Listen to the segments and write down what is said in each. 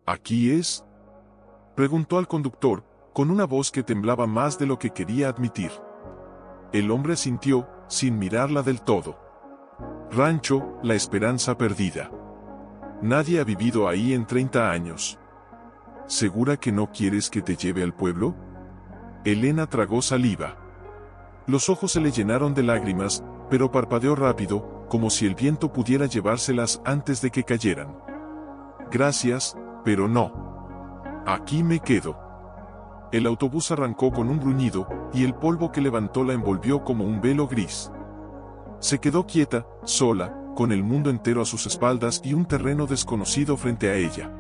¿Aquí es? Preguntó al conductor, con una voz que temblaba más de lo que quería admitir. El hombre asintió, sin mirarla del todo. Rancho, La Esperanza Perdida. Nadie ha vivido ahí en 30 años. ¿Segura que no quieres que te lleve al pueblo? Elena tragó saliva. Los ojos se le llenaron de lágrimas, pero parpadeó rápido, como si el viento pudiera llevárselas antes de que cayeran. Gracias, pero no. Aquí me quedo. El autobús arrancó con un gruñido, y el polvo que levantó la envolvió como un velo gris. Se quedó quieta, sola, con el mundo entero a sus espaldas y un terreno desconocido frente a ella.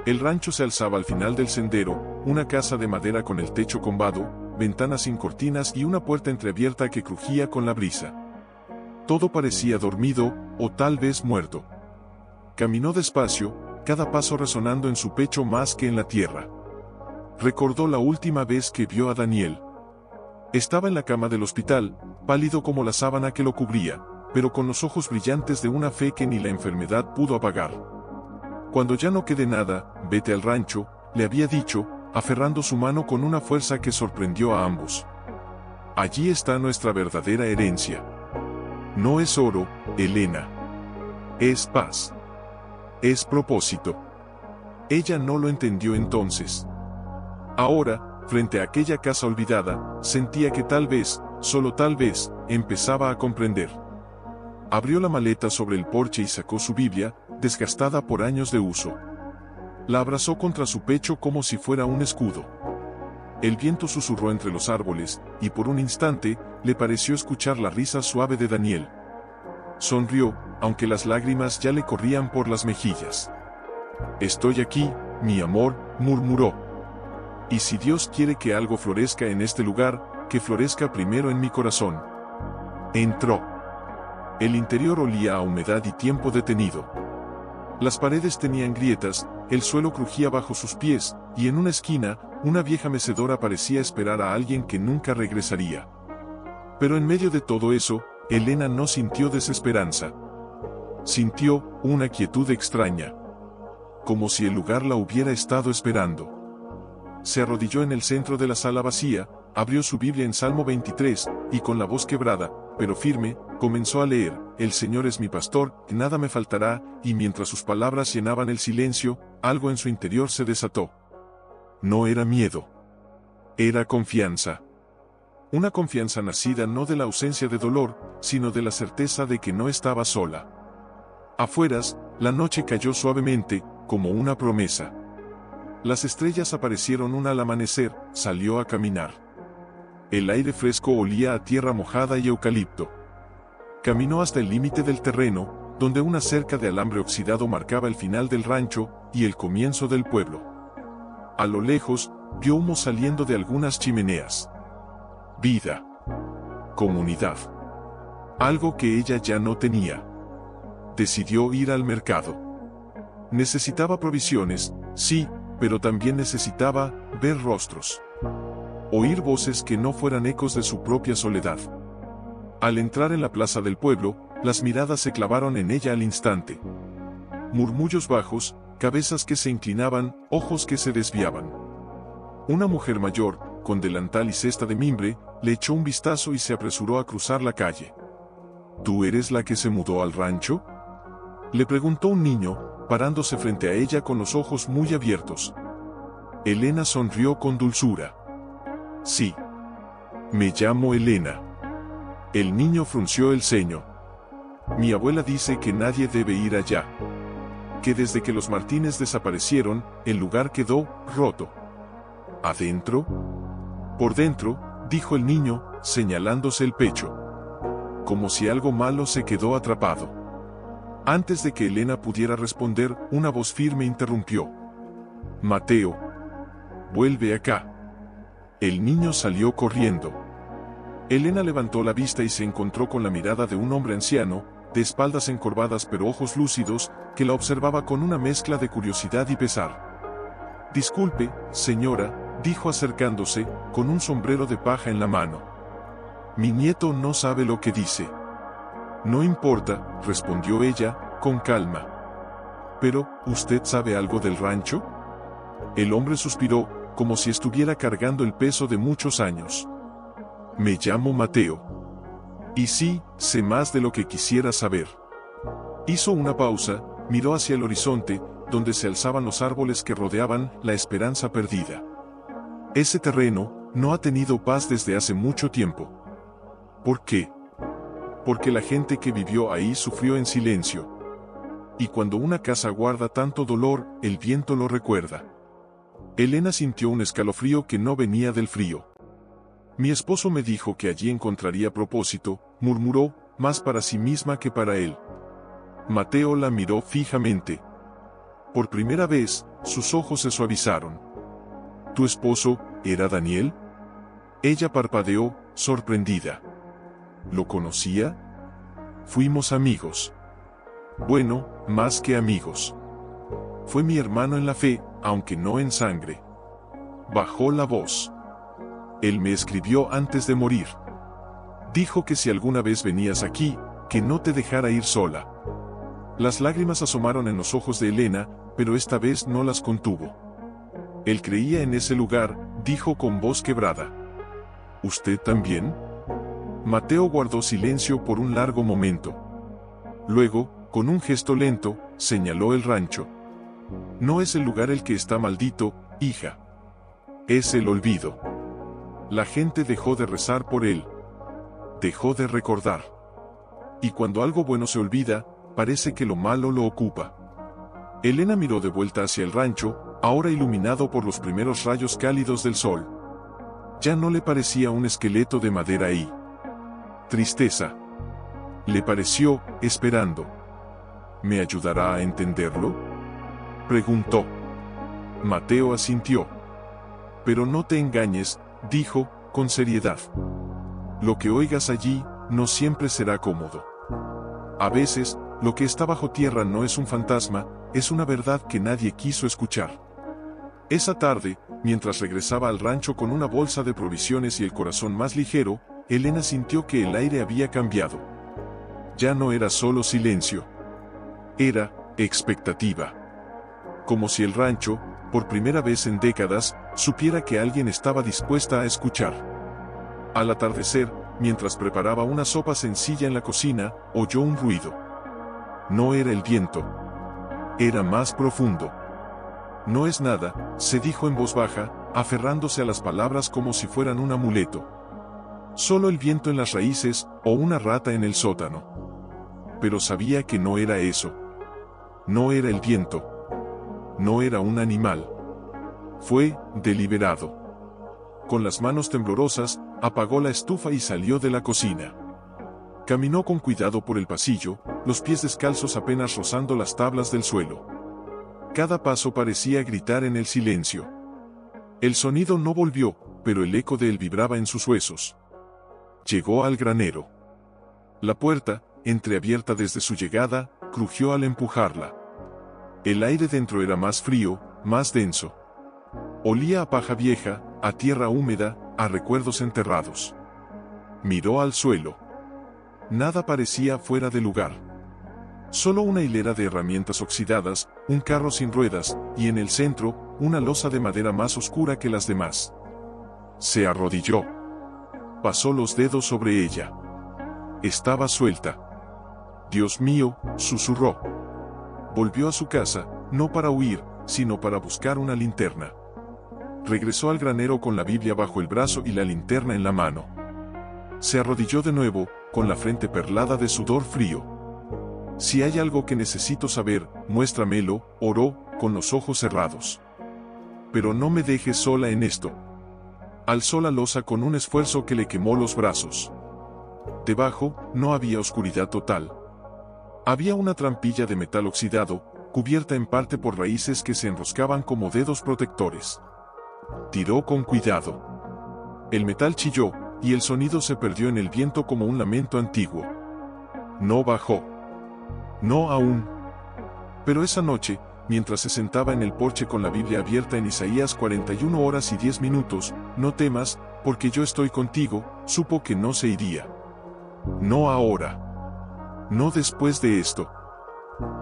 El rancho se alzaba al final del sendero, una casa de madera con el techo combado, ventanas sin cortinas y una puerta entreabierta que crujía con la brisa. Todo parecía dormido, o tal vez muerto. Caminó despacio, cada paso resonando en su pecho más que en la tierra. Recordó la última vez que vio a Daniel. Estaba en la cama del hospital, pálido como la sábana que lo cubría, pero con los ojos brillantes de una fe que ni la enfermedad pudo apagar. Cuando ya no quede nada, vete al rancho, le había dicho, aferrando su mano con una fuerza que sorprendió a ambos. Allí está nuestra verdadera herencia. No es oro, Elena. Es paz. Es propósito. Ella no lo entendió entonces. Ahora, frente a aquella casa olvidada, sentía que tal vez, solo tal vez, empezaba a comprender. Abrió la maleta sobre el porche y sacó su Biblia, desgastada por años de uso. La abrazó contra su pecho como si fuera un escudo. El viento susurró entre los árboles, y por un instante, le pareció escuchar la risa suave de Daniel. Sonrió, aunque las lágrimas ya le corrían por las mejillas. «Estoy aquí, mi amor», murmuró. «Y si Dios quiere que algo florezca en este lugar, que florezca primero en mi corazón». Entró. El interior olía a humedad y tiempo detenido. Las paredes tenían grietas, el suelo crujía bajo sus pies, y en una esquina, una vieja mecedora parecía esperar a alguien que nunca regresaría. Pero en medio de todo eso, Elena no sintió desesperanza. Sintió una quietud extraña. Como si el lugar la hubiera estado esperando. Se arrodilló en el centro de la sala vacía, abrió su Biblia en Salmo 23, y con la voz quebrada, pero firme, comenzó a leer: «El Señor es mi pastor, nada me faltará», y mientras sus palabras llenaban el silencio, algo en su interior se desató. No era miedo. Era confianza. Una confianza nacida no de la ausencia de dolor, sino de la certeza de que no estaba sola. Afueras, la noche cayó suavemente, como una promesa. Las estrellas aparecieron al amanecer, salió a caminar. El aire fresco olía a tierra mojada y eucalipto. Caminó hasta el límite del terreno, donde una cerca de alambre oxidado marcaba el final del rancho y el comienzo del pueblo. A lo lejos, vio humo saliendo de algunas chimeneas. Vida. Comunidad. Algo que ella ya no tenía. Decidió ir al mercado. Necesitaba provisiones, sí, pero también necesitaba ver rostros. Oír voces que no fueran ecos de su propia soledad. Al entrar en la plaza del pueblo, las miradas se clavaron en ella al instante. Murmullos bajos, cabezas que se inclinaban, ojos que se desviaban. Una mujer mayor, con delantal y cesta de mimbre, le echó un vistazo y se apresuró a cruzar la calle. ¿Tú eres la que se mudó al rancho?, le preguntó un niño, parándose frente a ella con los ojos muy abiertos. Elena sonrió con dulzura. Sí. Me llamo Elena. El niño frunció el ceño. Mi abuela dice que nadie debe ir allá. Que desde que los Martínez desaparecieron, el lugar quedó roto. ¿Adentro? Por dentro, dijo el niño, señalándose el pecho. Como si algo malo se quedó atrapado. Antes de que Elena pudiera responder, una voz firme interrumpió. Mateo. Vuelve acá. El niño salió corriendo. Elena levantó la vista y se encontró con la mirada de un hombre anciano, de espaldas encorvadas pero ojos lúcidos, que la observaba con una mezcla de curiosidad y pesar. Disculpe, señora, dijo acercándose, con un sombrero de paja en la mano. Mi nieto no sabe lo que dice. No importa, respondió ella, con calma. Pero, ¿usted sabe algo del rancho? El hombre suspiró, como si estuviera cargando el peso de muchos años. Me llamo Mateo. Y sí, sé más de lo que quisiera saber. Hizo una pausa, miró hacia el horizonte, donde se alzaban los árboles que rodeaban la esperanza perdida. Ese terreno no ha tenido paz desde hace mucho tiempo. ¿Por qué? Porque la gente que vivió ahí sufrió en silencio. Y cuando una casa guarda tanto dolor, el viento lo recuerda. Elena sintió un escalofrío que no venía del frío. Mi esposo me dijo que allí encontraría propósito, murmuró, más para sí misma que para él. Mateo la miró fijamente. Por primera vez, sus ojos se suavizaron. ¿Tu esposo era Daniel? Ella parpadeó, sorprendida. ¿Lo conocía? Fuimos amigos. Bueno, más que amigos. Fue mi hermano en la fe, aunque no en sangre. Bajó la voz. Él me escribió antes de morir. Dijo que si alguna vez venías aquí, que no te dejara ir sola. Las lágrimas asomaron en los ojos de Elena, pero esta vez no las contuvo. Él creía en ese lugar, dijo con voz quebrada. ¿Usted también? Mateo guardó silencio por un largo momento. Luego, con un gesto lento, señaló el rancho. No es el lugar el que está maldito, hija. Es el olvido. La gente dejó de rezar por él. Dejó de recordar. Y cuando algo bueno se olvida, parece que lo malo lo ocupa. Elena miró de vuelta hacia el rancho, ahora iluminado por los primeros rayos cálidos del sol. Ya no le parecía un esqueleto de madera ahí. Tristeza. Le pareció, esperando. ¿Me ayudará a entenderlo?, preguntó. Mateo asintió. Pero no te engañes, dijo, con seriedad. Lo que oigas allí, no siempre será cómodo. A veces, lo que está bajo tierra no es un fantasma, es una verdad que nadie quiso escuchar. Esa tarde, mientras regresaba al rancho con una bolsa de provisiones y el corazón más ligero, Elena sintió que el aire había cambiado. Ya no era solo silencio. Era expectativa. Como si el rancho, por primera vez en décadas, supiera que alguien estaba dispuesta a escuchar. Al atardecer, mientras preparaba una sopa sencilla en la cocina, oyó un ruido. No era el viento. Era más profundo. No es nada, se dijo en voz baja, aferrándose a las palabras como si fueran un amuleto. Solo el viento en las raíces, o una rata en el sótano. Pero sabía que no era eso. No era el viento. No era un animal. Fue deliberado. Con las manos temblorosas, apagó la estufa y salió de la cocina. Caminó con cuidado por el pasillo, los pies descalzos apenas rozando las tablas del suelo. Cada paso parecía gritar en el silencio. El sonido no volvió, pero el eco de él vibraba en sus huesos. Llegó al granero. La puerta, entreabierta desde su llegada, crujió al empujarla. El aire dentro era más frío, más denso. Olía a paja vieja, a tierra húmeda, a recuerdos enterrados. Miró al suelo. Nada parecía fuera de lugar. Solo una hilera de herramientas oxidadas, un carro sin ruedas, y en el centro, una losa de madera más oscura que las demás. Se arrodilló. Pasó los dedos sobre ella. Estaba suelta. Dios mío, susurró. Volvió a su casa, no para huir, sino para buscar una linterna. Regresó al granero con la Biblia bajo el brazo y la linterna en la mano. Se arrodilló de nuevo, con la frente perlada de sudor frío. Si hay algo que necesito saber, muéstramelo, oró, con los ojos cerrados. Pero no me dejes sola en esto. Alzó la losa con un esfuerzo que le quemó los brazos. Debajo, no había oscuridad total. Había una trampilla de metal oxidado, cubierta en parte por raíces que se enroscaban como dedos protectores. Tiró con cuidado. El metal chilló, y el sonido se perdió en el viento como un lamento antiguo. No bajó. No aún. Pero esa noche, mientras se sentaba en el porche con la Biblia abierta en Isaías 41 horas y 10 minutos, no temas, porque yo estoy contigo, supo que no se iría. No ahora. No después de esto.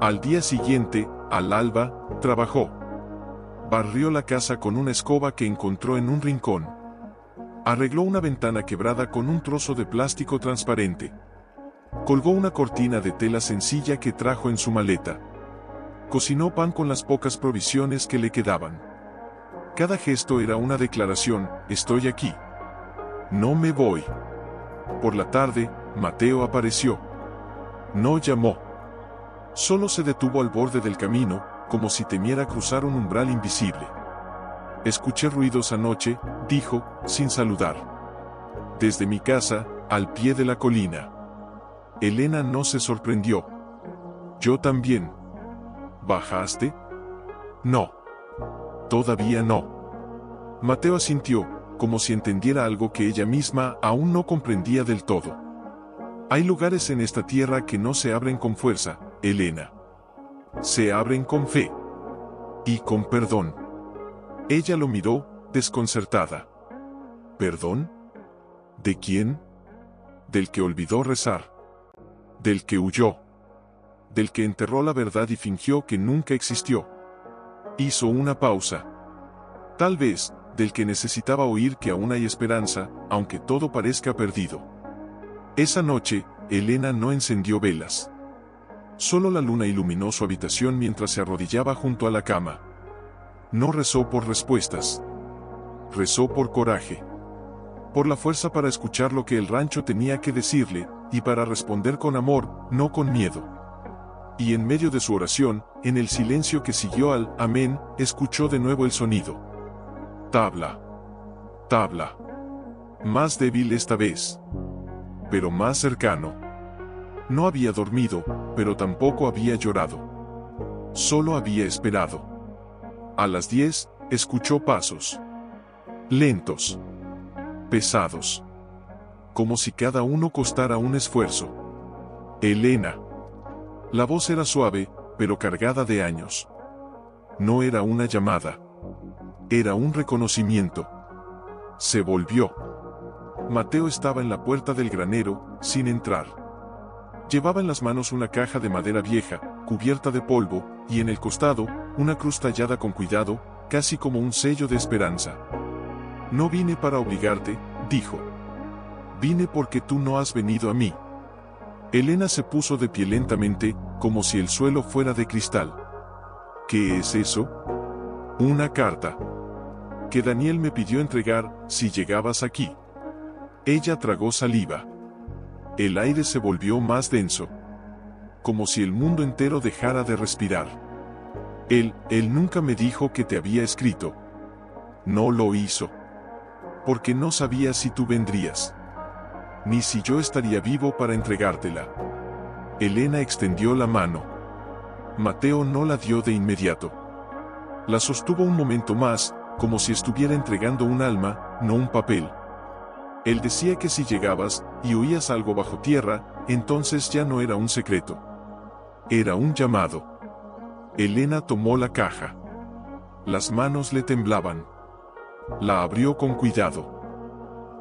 Al día siguiente, Al alba, trabajó. Barrió la casa con una escoba que encontró en un rincón. Arregló una ventana quebrada con un trozo de plástico transparente. Colgó una cortina de tela sencilla que trajo en su maleta. Cocinó pan con las pocas provisiones que le quedaban. Cada gesto era una declaración: estoy aquí. No me voy. Por la tarde, Mateo apareció. No llamó. Solo se detuvo al borde del camino, como si temiera cruzar un umbral invisible. Escuché ruidos anoche, dijo, sin saludar. Desde mi casa, al pie de la colina. Elena no se sorprendió. Yo también. ¿Bajaste? No. Todavía no. Mateo asintió, como si entendiera algo que ella misma aún no comprendía del todo. Hay lugares en esta tierra que no se abren con fuerza, Elena. Se abren con fe. Y con perdón. Ella lo miró, desconcertada. ¿Perdón? ¿De quién? Del que olvidó rezar. Del que huyó. Del que enterró la verdad y fingió que nunca existió. Hizo una pausa. Tal vez, del que necesitaba oír que aún hay esperanza, aunque todo parezca perdido. Esa noche, Elena no encendió velas. Solo la luna iluminó su habitación mientras se arrodillaba junto a la cama. No rezó por respuestas. Rezó por coraje. Por la fuerza para escuchar lo que el rancho tenía que decirle, y para responder con amor, no con miedo. Y en medio de su oración, en el silencio que siguió al amén, escuchó de nuevo el sonido. Tabla. Tabla. Más débil esta vez. Pero más cercano. No había dormido, pero tampoco había llorado. Solo había esperado. A las 10, escuchó pasos. Lentos. Pesados. Como si cada uno costara un esfuerzo. Elena. La voz era suave, pero cargada de años. No era una llamada. Era un reconocimiento. Se volvió. Mateo estaba en la puerta del granero, sin entrar. Llevaba en las manos una caja de madera vieja, cubierta de polvo, y en el costado, una cruz tallada con cuidado, casi como un sello de esperanza. No vine para obligarte, dijo. Vine porque tú no has venido a mí. Elena se puso de pie lentamente, como si el suelo fuera de cristal. ¿Qué es eso? Una carta. Que Daniel me pidió entregar, si llegabas aquí. Ella tragó saliva. El aire se volvió más denso. Como si el mundo entero dejara de respirar. Él nunca me dijo que te había escrito. No lo hizo. Porque no sabía si tú vendrías. Ni si yo estaría vivo para entregártela. Elena extendió la mano. Mateo no la dio de inmediato. La sostuvo un momento más, como si estuviera entregando un alma, no un papel. Él decía que si llegabas, y oías algo bajo tierra, entonces ya no era un secreto. Era un llamado. Elena tomó la caja. Las manos le temblaban. La abrió con cuidado.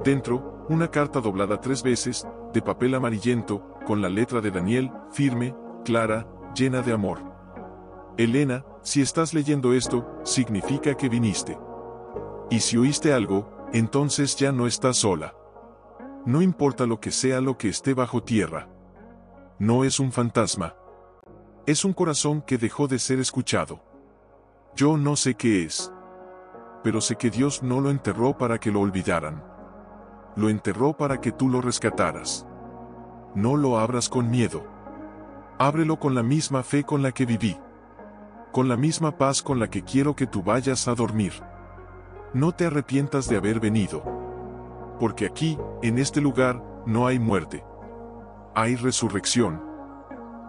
Dentro, una carta doblada 3 veces, de papel amarillento, con la letra de Daniel, firme, clara, llena de amor. Elena, si estás leyendo esto, significa que viniste. Y si oíste algo, entonces ya no estás sola. No importa lo que sea lo que esté bajo tierra. No es un fantasma. Es un corazón que dejó de ser escuchado. Yo no sé qué es. Pero sé que Dios no lo enterró para que lo olvidaran. Lo enterró para que tú lo rescataras. No lo abras con miedo. Ábrelo con la misma fe con la que viví. Con la misma paz con la que quiero que tú vayas a dormir. No te arrepientas de haber venido. Porque aquí, en este lugar, no hay muerte. Hay resurrección.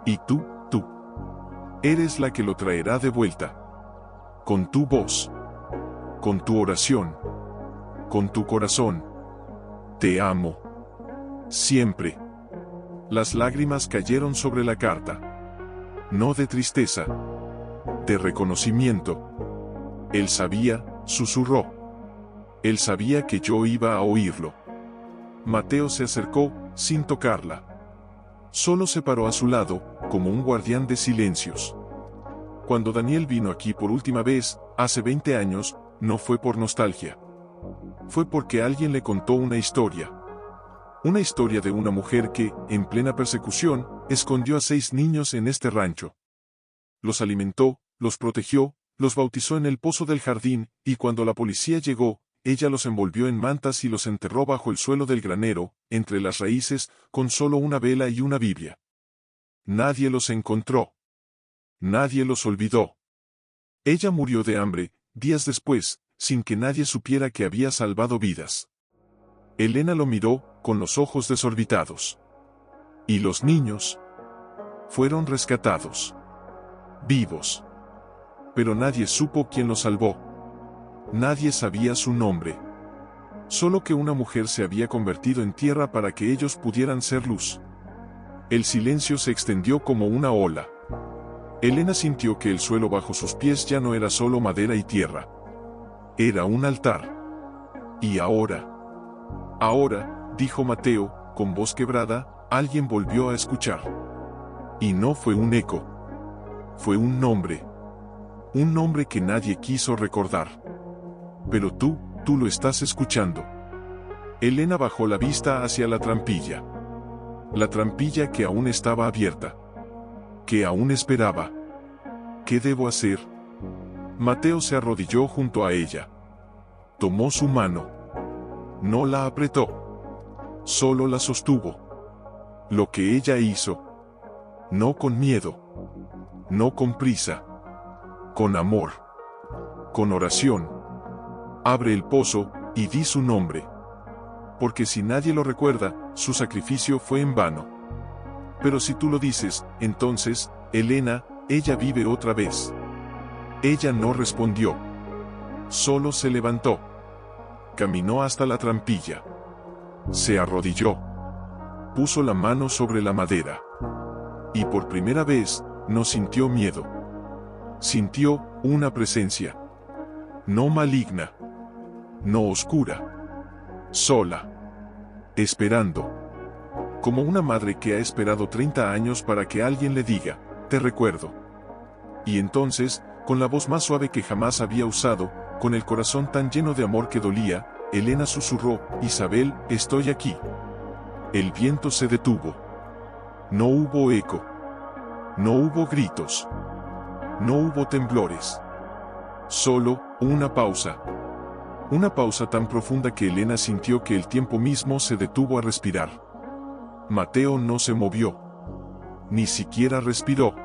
Y tú, eres la que lo traerá de vuelta. Con tu voz. Con tu oración. Con tu corazón. Te amo. Siempre. Las lágrimas cayeron sobre la carta. No de tristeza. De reconocimiento. Él sabía, susurró. Él sabía que yo iba a oírlo. Mateo se acercó, sin tocarla. Solo se paró a su lado, como un guardián de silencios. Cuando Daniel vino aquí por última vez, hace 20 años, no fue por nostalgia. Fue porque alguien le contó una historia. Una historia de una mujer que, en plena persecución, escondió a 6 niños en este rancho. Los alimentó, los protegió, los bautizó en el pozo del jardín, y cuando la policía llegó, ella los envolvió en mantas y los enterró bajo el suelo del granero, entre las raíces, con solo una vela y una Biblia. Nadie los encontró. Nadie los olvidó. Ella murió de hambre, días después, sin que nadie supiera que había salvado vidas. Elena lo miró, con los ojos desorbitados. ¿Y los niños? Fueron rescatados. Vivos. Pero nadie supo quién los salvó. Nadie sabía su nombre. Solo que una mujer se había convertido en tierra para que ellos pudieran ser luz. El silencio se extendió como una ola. Elena sintió que el suelo bajo sus pies ya no era solo madera y tierra. Era un altar. Y ahora, dijo Mateo, con voz quebrada, alguien volvió a escuchar. Y no fue un eco. Fue un nombre. Un nombre que nadie quiso recordar. Pero tú lo estás escuchando. Elena bajó la vista hacia la trampilla. La trampilla que aún estaba abierta. Que aún esperaba. ¿Qué debo hacer? Mateo se arrodilló junto a ella. Tomó su mano. No la apretó. Solo la sostuvo. Lo que ella hizo. No con miedo. No con prisa. Con amor. Con oración. Abre el pozo, y di su nombre. Porque si nadie lo recuerda, su sacrificio fue en vano. Pero si tú lo dices, entonces, Elena, ella vive otra vez. Ella no respondió. Solo se levantó. Caminó hasta la trampilla. Se arrodilló. Puso la mano sobre la madera. Y por primera vez, no sintió miedo. Sintió una presencia. No maligna. No oscura. Sola. Esperando. Como una madre que ha esperado 30 años para que alguien le diga, te recuerdo. Y entonces, con la voz más suave que jamás había usado, con el corazón tan lleno de amor que dolía, Elena susurró, Isabel, estoy aquí. El viento se detuvo. No hubo eco. No hubo gritos. No hubo temblores. Solo, una pausa. Una pausa tan profunda que Elena sintió que el tiempo mismo se detuvo a respirar. Mateo no se movió. Ni siquiera respiró.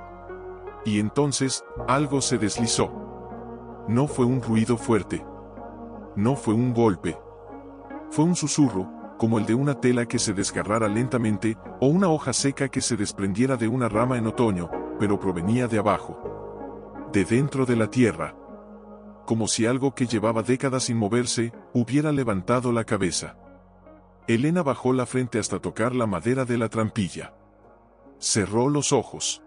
Y entonces, algo se deslizó. No fue un ruido fuerte. No fue un golpe. Fue un susurro, como el de una tela que se desgarrara lentamente, o una hoja seca que se desprendiera de una rama en otoño, pero provenía de abajo. De dentro de la tierra. Como si algo que llevaba décadas sin moverse, hubiera levantado la cabeza. Elena bajó la frente hasta tocar la madera de la trampilla. Cerró los ojos.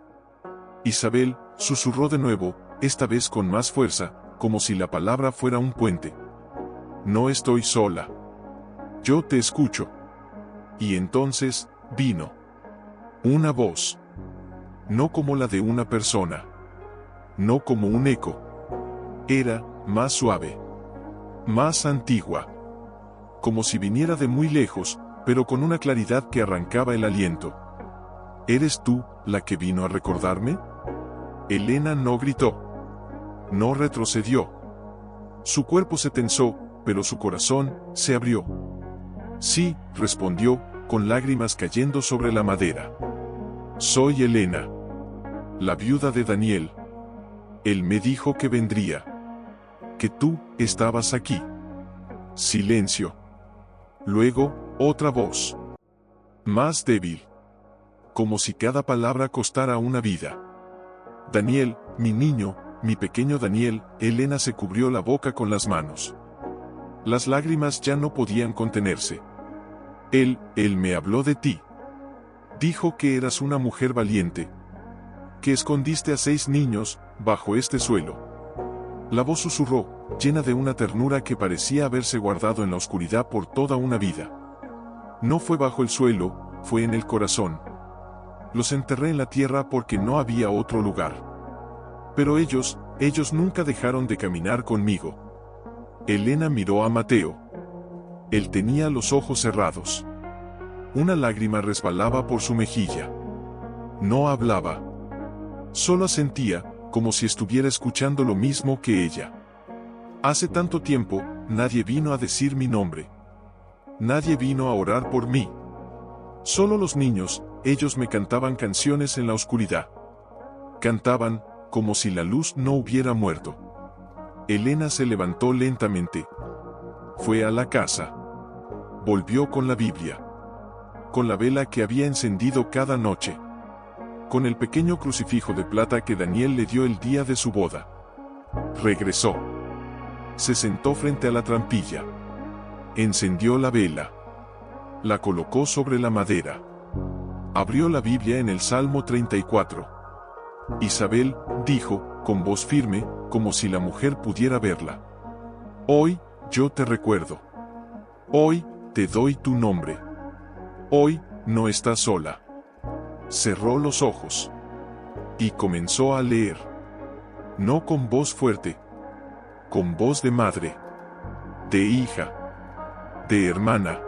Isabel, susurró de nuevo, esta vez con más fuerza, como si la palabra fuera un puente. No estoy sola. Yo te escucho. Y entonces, vino. Una voz. No como la de una persona. No como un eco. Era, más suave. Más antigua. Como si viniera de muy lejos, pero con una claridad que arrancaba el aliento. ¿Eres tú, la que vino a recordarme? Elena no gritó. No retrocedió. Su cuerpo se tensó, pero su corazón se abrió. Sí, respondió, con lágrimas cayendo sobre la madera. Soy Elena. La viuda de Daniel. Él me dijo que vendría. Que tú estabas aquí. Silencio. Luego, otra voz. Más débil. Como si cada palabra costara una vida. Daniel, mi niño, mi pequeño Daniel. Elena se cubrió la boca con las manos. Las lágrimas ya no podían contenerse. Él me habló de ti. Dijo que eras una mujer valiente. Que escondiste a 6 niños, bajo este suelo. La voz susurró, llena de una ternura que parecía haberse guardado en la oscuridad por toda una vida. No fue bajo el suelo, fue en el corazón. Los enterré en la tierra porque no había otro lugar. Pero ellos nunca dejaron de caminar conmigo. Elena miró a Mateo. Él tenía los ojos cerrados. Una lágrima resbalaba por su mejilla. No hablaba. Solo asentía, como si estuviera escuchando lo mismo que ella. Hace tanto tiempo, nadie vino a decir mi nombre. Nadie vino a orar por mí. Solo los niños, ellos me cantaban canciones en la oscuridad. Cantaban, como si la luz no hubiera muerto. Elena se levantó lentamente. Fue a la casa. Volvió con la Biblia. Con la vela que había encendido cada noche. Con el pequeño crucifijo de plata que Daniel le dio el día de su boda. Regresó. Se sentó frente a la trampilla. Encendió la vela. La colocó sobre la madera. Abrió la Biblia en el Salmo 34. Isabel, dijo, con voz firme, como si la mujer pudiera verla. Hoy, yo te recuerdo. Hoy, te doy tu nombre. Hoy, no estás sola. Cerró los ojos. Y comenzó a leer. No con voz fuerte. Con voz de madre. De hija. De hermana.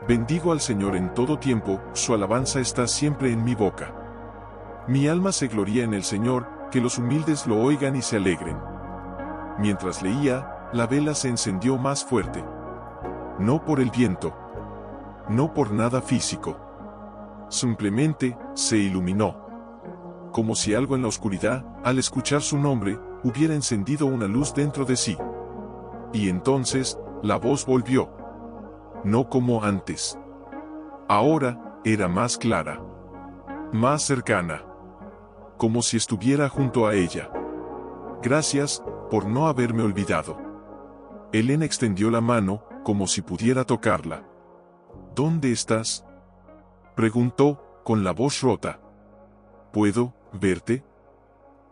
Bendigo al Señor en todo tiempo, su alabanza está siempre en mi boca. Mi alma se gloría en el Señor, que los humildes lo oigan y se alegren. Mientras leía, la vela se encendió más fuerte. No por el viento. No por nada físico. Simplemente, se iluminó. Como si algo en la oscuridad, al escuchar su nombre, hubiera encendido una luz dentro de sí. Y entonces, la voz volvió. No como antes. Ahora, era más clara. Más cercana. Como si estuviera junto a ella. Gracias, por no haberme olvidado. Elena extendió la mano, como si pudiera tocarla. ¿Dónde estás?, preguntó, con la voz rota. ¿Puedo verte?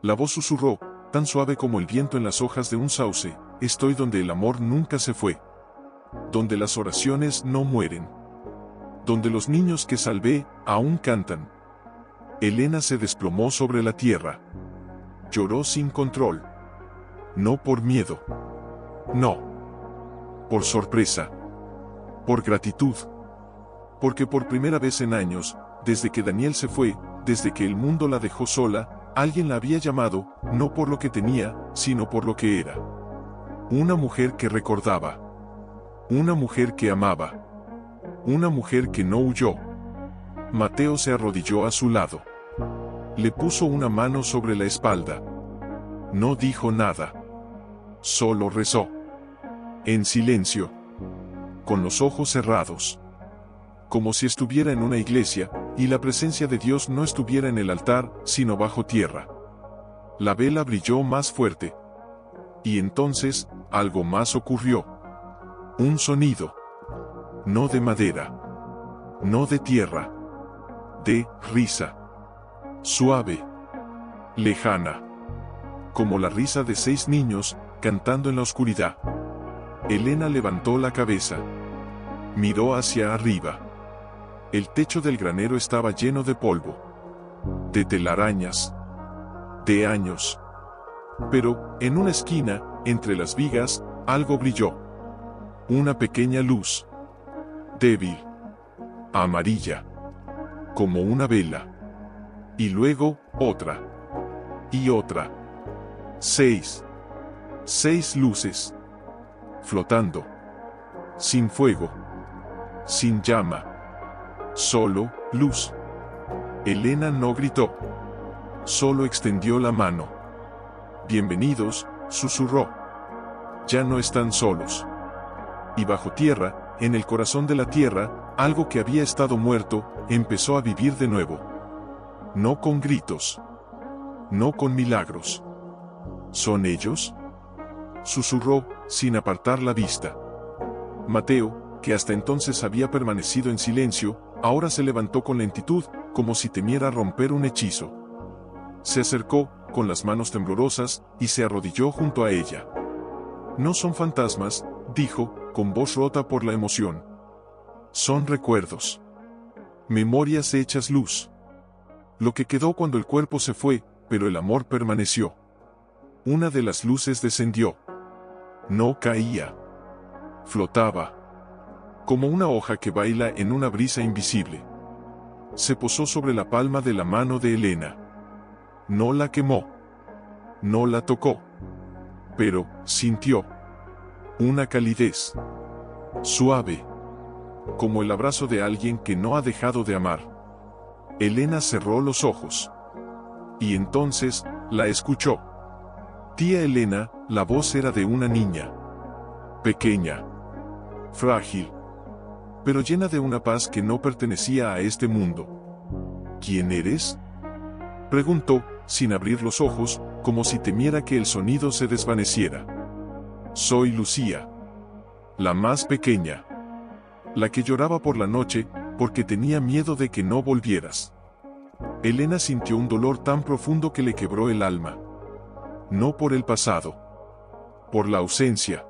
La voz susurró, tan suave como el viento en las hojas de un sauce. Estoy donde el amor nunca se fue. Donde las oraciones no mueren. Donde los niños que salvé, aún cantan. Elena se desplomó sobre la tierra. Lloró sin control. No por miedo. No. Por sorpresa. Por gratitud. Porque por primera vez en años, desde que Daniel se fue, desde que el mundo la dejó sola, alguien la había llamado, no por lo que tenía, sino por lo que era. Una mujer que recordaba. Una mujer que amaba. Una mujer que no huyó. Mateo se arrodilló a su lado. Le puso una mano sobre la espalda. No dijo nada. Solo rezó. En silencio. Con los ojos cerrados. Como si estuviera en una iglesia, y la presencia de Dios no estuviera en el altar, sino bajo tierra. La vela brilló más fuerte. Y entonces, algo más ocurrió. Un sonido. No de madera. No de tierra. De risa. Suave. Lejana. Como la risa de 6 niños, cantando en la oscuridad. Elena levantó la cabeza. Miró hacia arriba. El techo del granero estaba lleno de polvo. De telarañas. De años. Pero, en una esquina, entre las vigas, algo brilló. Una pequeña luz. Débil. Amarilla. Como una vela. Y luego, otra. Y otra. 6. 6 luces. Flotando. Sin fuego. Sin llama. Solo, luz. Elena no gritó. Solo extendió la mano. Bienvenidos, susurró. Ya no están solos. Y bajo tierra, en el corazón de la tierra, algo que había estado muerto, empezó a vivir de nuevo. No con gritos. No con milagros. ¿Son ellos?, susurró, sin apartar la vista. Mateo, que hasta entonces había permanecido en silencio, ahora se levantó con lentitud, como si temiera romper un hechizo. Se acercó, con las manos temblorosas, y se arrodilló junto a ella. No son fantasmas, dijo, con voz rota por la emoción. Son recuerdos. Memorias hechas luz. Lo que quedó cuando el cuerpo se fue, pero el amor permaneció. Una de las luces descendió. No caía. Flotaba. Como una hoja que baila en una brisa invisible. Se posó sobre la palma de la mano de Elena. No la quemó. No la tocó. Pero, sintió una calidez suave, como el abrazo de alguien que no ha dejado de amar. Elena cerró los ojos. Y entonces, la escuchó. Tía Elena, la voz era de una niña. Pequeña. Frágil. Pero llena de una paz que no pertenecía a este mundo. ¿Quién eres?, preguntó, sin abrir los ojos, como si temiera que el sonido se desvaneciera. Soy Lucía. La más pequeña. La que lloraba por la noche, porque tenía miedo de que no volvieras. Elena sintió un dolor tan profundo que le quebró el alma. No por el pasado. Por la ausencia.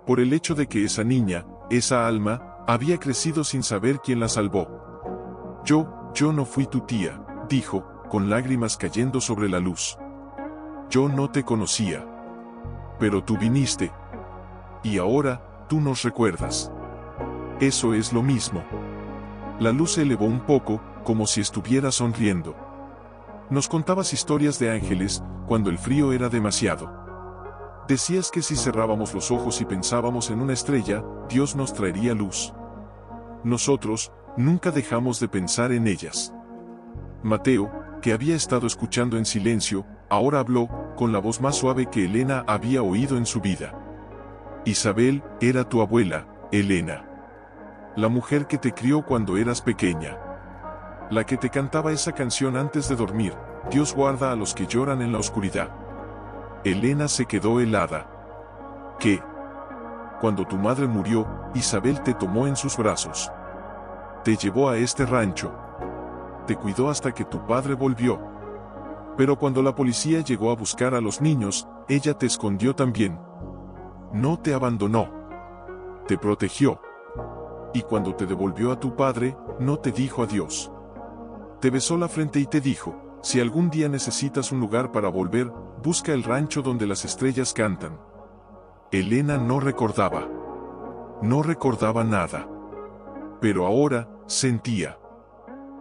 Por el hecho de que esa niña, esa alma, había crecido sin saber quién la salvó. Yo no fui tu tía, dijo, con lágrimas cayendo sobre la luz. Yo no te conocía. Pero tú viniste. Y ahora, tú nos recuerdas. Eso es lo mismo. La luz se elevó un poco, como si estuviera sonriendo. Nos contabas historias de ángeles, cuando el frío era demasiado. Decías que si cerrábamos los ojos y pensábamos en una estrella, Dios nos traería luz. Nosotros, nunca dejamos de pensar en ellas. Mateo, que había estado escuchando en silencio, ahora habló, con la voz más suave que Elena había oído en su vida. Isabel, era tu abuela, Elena. La mujer que te crió cuando eras pequeña. La que te cantaba esa canción antes de dormir, Dios guarda a los que lloran en la oscuridad. Elena se quedó helada. ¿Qué? Cuando tu madre murió, Isabel te tomó en sus brazos. Te llevó a este rancho. Te cuidó hasta que tu padre volvió. Pero cuando la policía llegó a buscar a los niños, ella te escondió también. No te abandonó. Te protegió. Y cuando te devolvió a tu padre, no te dijo adiós. Te besó la frente y te dijo, si algún día necesitas un lugar para volver, busca el rancho donde las estrellas cantan. Elena no recordaba. No recordaba nada. Pero ahora, sentía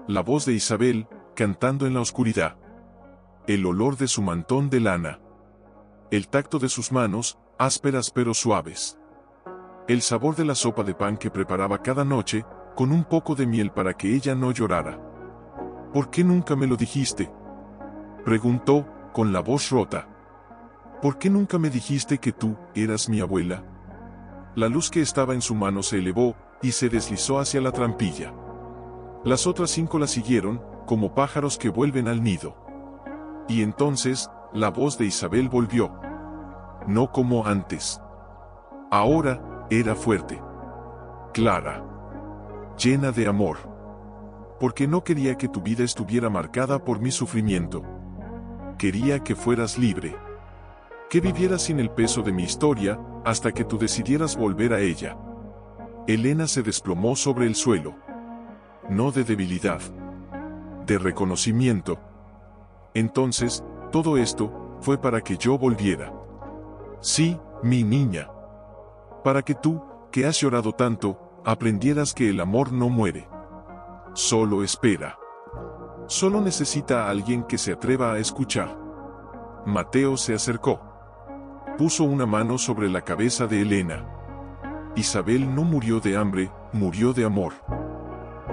la voz de Isabel, cantando en la oscuridad. El olor de su mantón de lana. El tacto de sus manos, ásperas pero suaves. El sabor de la sopa de pan que preparaba cada noche, con un poco de miel para que ella no llorara. ¿Por qué nunca me lo dijiste?, preguntó, con la voz rota. ¿Por qué nunca me dijiste que tú eras mi abuela? La luz que estaba en su mano se elevó, y se deslizó hacia la trampilla. Las otras 5 la siguieron, como pájaros que vuelven al nido. Y entonces, la voz de Isabel volvió. No como antes. Ahora, era fuerte. Clara. Llena de amor. Porque no quería que tu vida estuviera marcada por mi sufrimiento. Quería que fueras libre. Que vivieras sin el peso de mi historia, hasta que tú decidieras volver a ella. Elena se desplomó sobre el suelo. No de debilidad. De reconocimiento. Entonces, todo esto, fue para que yo volviera. Sí, mi niña. Para que tú, que has llorado tanto, aprendieras que el amor no muere. Solo espera. Solo necesita a alguien que se atreva a escuchar. Mateo se acercó. Puso una mano sobre la cabeza de Elena. Isabel no murió de hambre, murió de amor.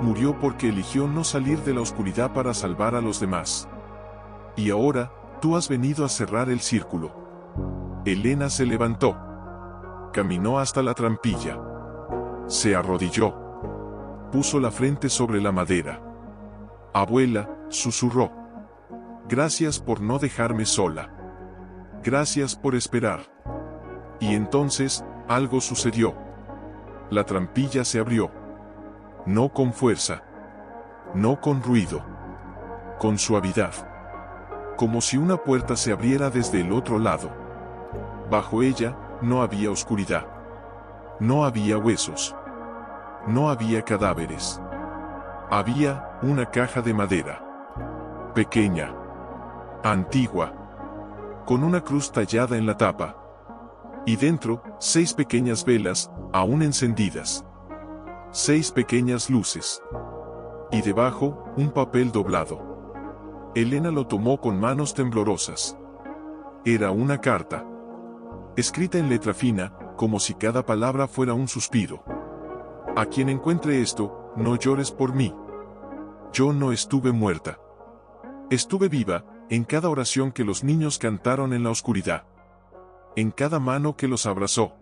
Murió porque eligió no salir de la oscuridad para salvar a los demás. Y ahora, tú has venido a cerrar el círculo. Elena se levantó. Caminó hasta la trampilla. Se arrodilló. Puso la frente sobre la madera. Abuela, susurró. Gracias por no dejarme sola. Gracias por esperar. Y entonces, algo sucedió. La trampilla se abrió. No con fuerza. No con ruido. Con suavidad. Como si una puerta se abriera desde el otro lado. Bajo ella, no había oscuridad. No había huesos. No había cadáveres. Había una caja de madera. Pequeña. Antigua. con una cruz tallada en la tapa. Y dentro, 6 pequeñas velas, aún encendidas. 6 pequeñas luces. Y debajo, un papel doblado. Elena lo tomó con manos temblorosas. Era una carta. Escrita en letra fina, como si cada palabra fuera un suspiro. A quien encuentre esto, no llores por mí. Yo no estuve muerta. Estuve viva, en cada oración que los niños cantaron en la oscuridad. En cada mano que los abrazó.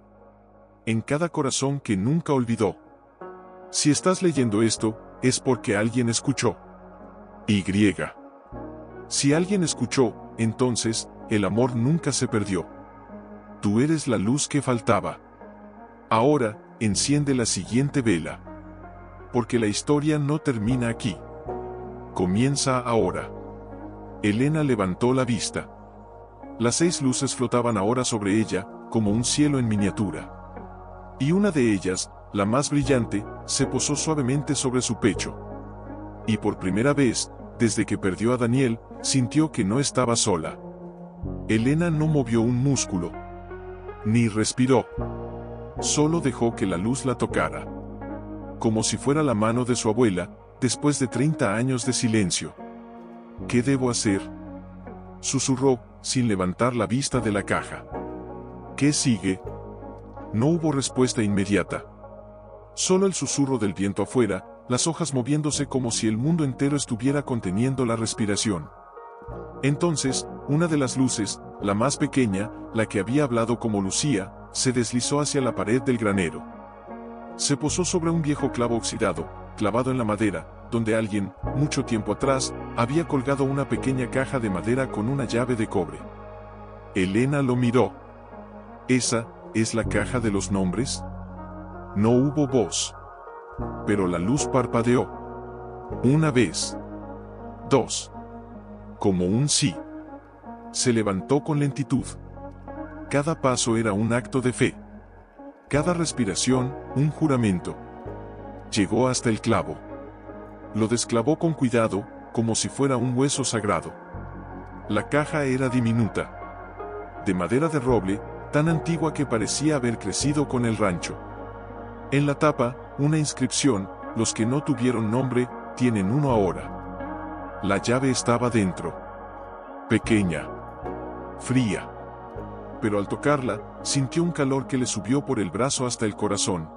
En cada corazón que nunca olvidó. Si estás leyendo esto, es porque alguien escuchó. Y. Si alguien escuchó, entonces, el amor nunca se perdió. Tú eres la luz que faltaba. Ahora, enciende la siguiente vela. Porque la historia no termina aquí. Comienza ahora. Elena levantó la vista. Las 6 luces flotaban ahora sobre ella, como un cielo en miniatura. Y una de ellas, la más brillante, se posó suavemente sobre su pecho. Y por primera vez, desde que perdió a Daniel, sintió que no estaba sola. Elena no movió un músculo. Ni respiró. Solo dejó que la luz la tocara. Como si fuera la mano de su abuela, después de 30 años de silencio. ¿Qué debo hacer?, susurró, sin levantar la vista de la caja. ¿Qué sigue? No hubo respuesta inmediata. Solo el susurro del viento afuera, las hojas moviéndose como si el mundo entero estuviera conteniendo la respiración. Entonces, una de las luces, la más pequeña, la que había hablado como Lucía, se deslizó hacia la pared del granero. Se posó sobre un viejo clavo oxidado, clavado en la madera, donde alguien, mucho tiempo atrás, había colgado una pequeña caja de madera con una llave de cobre. Elena lo miró. ¿Esa es la caja de los nombres? No hubo voz. Pero la luz parpadeó. Una vez. 2. Como un sí. Se levantó con lentitud. Cada paso era un acto de fe. Cada respiración, un juramento. Llegó hasta el clavo. Lo desclavó con cuidado, como si fuera un hueso sagrado. La caja era diminuta. De madera de roble, tan antigua que parecía haber crecido con el rancho. En la tapa, una inscripción: los que no tuvieron nombre, tienen uno ahora. La llave estaba dentro. Pequeña. Fría. Pero al tocarla, sintió un calor que le subió por el brazo hasta el corazón.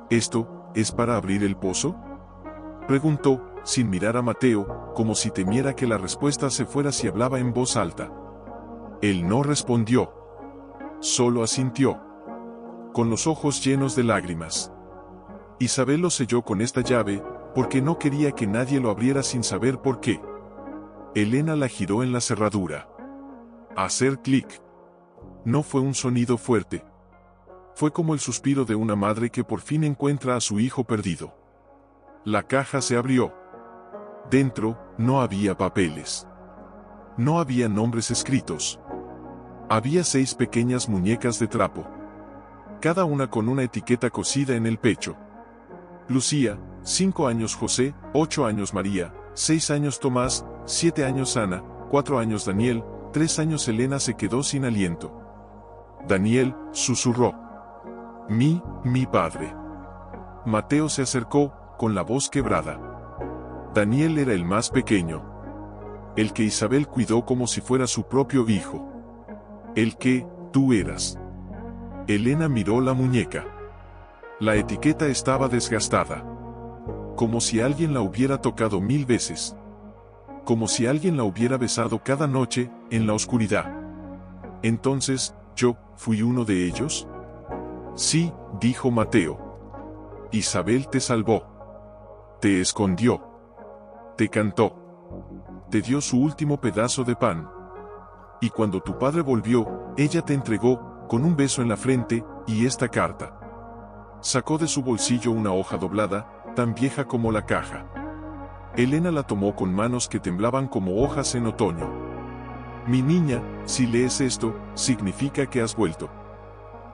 ¿Esto es para abrir el pozo?, preguntó, sin mirar a Mateo, como si temiera que la respuesta se fuera si hablaba en voz alta. Él no respondió. Solo asintió. Con los ojos llenos de lágrimas. Isabel lo selló con esta llave, porque no quería que nadie lo abriera sin saber por qué. Elena la giró en la cerradura. Hacer clic. No fue un sonido fuerte. Fue como el suspiro de una madre que por fin encuentra a su hijo perdido. La caja se abrió. Dentro, no había papeles. No había nombres escritos. Había 6 pequeñas muñecas de trapo. Cada una con una etiqueta cosida en el pecho. Lucía, 5 años José, 8 años María, 6 años Tomás, 7 años Ana, 4 años Daniel, 3 años Elena se quedó sin aliento. Daniel, susurró. Mi padre. Mateo se acercó, con la voz quebrada. Daniel era el más pequeño. El que Isabel cuidó como si fuera su propio hijo. El que tú eras. Elena miró la muñeca. La etiqueta estaba desgastada. Como si alguien la hubiera tocado 1000 veces. Como si alguien la hubiera besado cada noche, en la oscuridad. Entonces, ¿yo fui uno de ellos? Sí, dijo Mateo. Isabel te salvó. Te escondió. Te cantó. Te dio su último pedazo de pan. Y cuando tu padre volvió, ella te entregó, con un beso en la frente, y esta carta. Sacó de su bolsillo una hoja doblada, tan vieja como la caja. Elena la tomó con manos que temblaban como hojas en otoño. Mi niña, si lees esto, significa que has vuelto.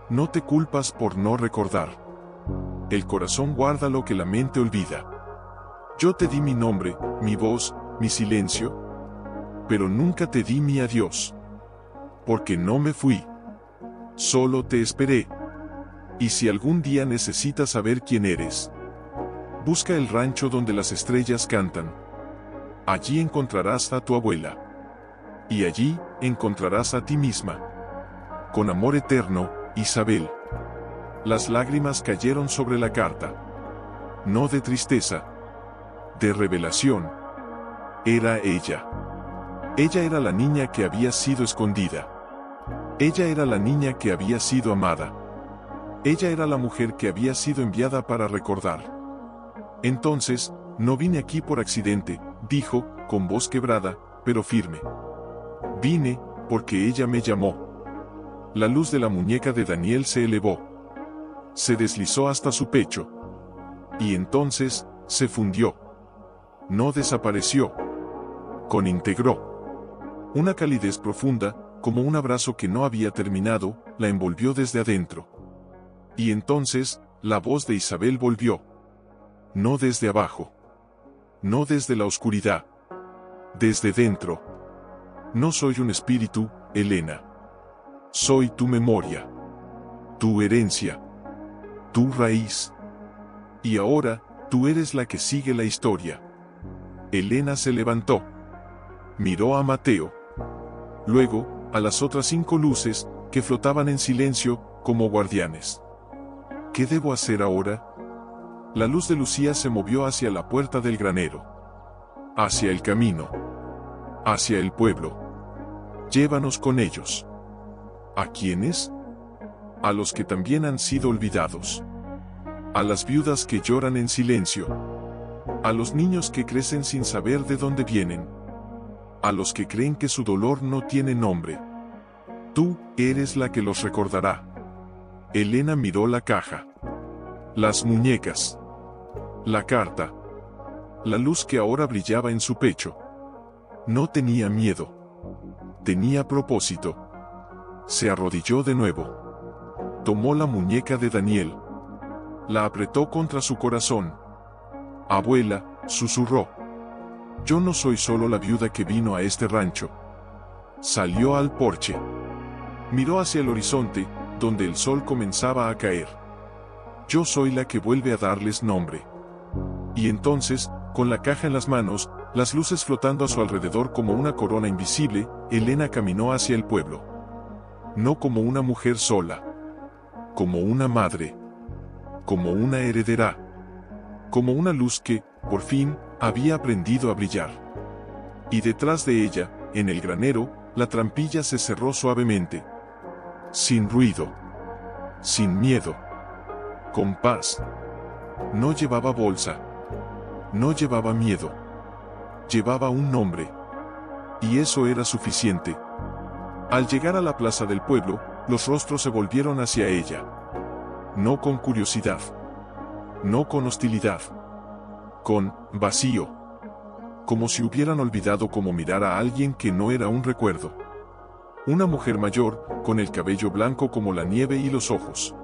No te culpas por no recordar. El corazón guarda lo que la mente olvida. Yo te di mi nombre, mi voz, mi silencio. Pero nunca te di mi adiós. porque no me fui. Solo te esperé. Y si algún día necesitas saber quién eres, busca el rancho donde las estrellas cantan. Allí encontrarás a tu abuela. Y allí encontrarás a ti misma. Con amor eterno, Isabel. Las lágrimas cayeron sobre la carta. No de tristeza, de revelación. Era ella. Ella era la niña que había sido escondida. Ella era la niña que había sido amada. Ella era la mujer que había sido enviada para recordar. Entonces, no vine aquí por accidente, dijo, con voz quebrada, pero firme. Vine, porque ella me llamó. La luz de la muñeca de Daniel se elevó. Se deslizó hasta su pecho. Y entonces, se fundió. No desapareció. Integró. Una calidez profunda, como un abrazo que no había terminado, la envolvió desde adentro. Y entonces, la voz de Isabel volvió. No desde abajo. No desde la oscuridad. Desde dentro. No soy un espíritu, Elena. Soy tu memoria. Tu herencia. Tu raíz. Y ahora, tú eres la que sigue la historia. Elena se levantó. Miró a Mateo. Luego, a las otras 5 luces, que flotaban en silencio, como guardianes. ¿Qué debo hacer ahora? La luz de Lucía se movió hacia la puerta del granero. Hacia el camino. Hacia el pueblo. Llévanos con ellos. ¿A quiénes? A los que también han sido olvidados. A las viudas que lloran en silencio. A los niños que crecen sin saber de dónde vienen. A los que creen que su dolor no tiene nombre. Tú eres la que los recordará. Elena miró la caja. Las muñecas. La carta. La luz que ahora brillaba en su pecho. No tenía miedo. Tenía propósito. Se arrodilló de nuevo. Tomó la muñeca de Daniel. La apretó contra su corazón. Abuela, susurró. Yo no soy solo la viuda que vino a este rancho. Salió al porche. Miró hacia el horizonte, donde el sol comenzaba a caer. Yo soy la que vuelve a darles nombre. Y entonces, con la caja en las manos, las luces flotando a su alrededor como una corona invisible, Elena caminó hacia el pueblo. No como una mujer sola. Como una madre. Como una heredera. Como una luz que, por fin, había aprendido a brillar. Y detrás de ella, en el granero, la trampilla se cerró suavemente. Sin ruido. Sin miedo. Con paz. No llevaba bolsa. No llevaba miedo. Llevaba un nombre. Y eso era suficiente. Al llegar a la plaza del pueblo, los rostros se volvieron hacia ella. No con curiosidad. No con hostilidad. Con vacío. Como si hubieran olvidado cómo mirar a alguien que no era un recuerdo. Una mujer mayor, con el cabello blanco como la nieve y los ojos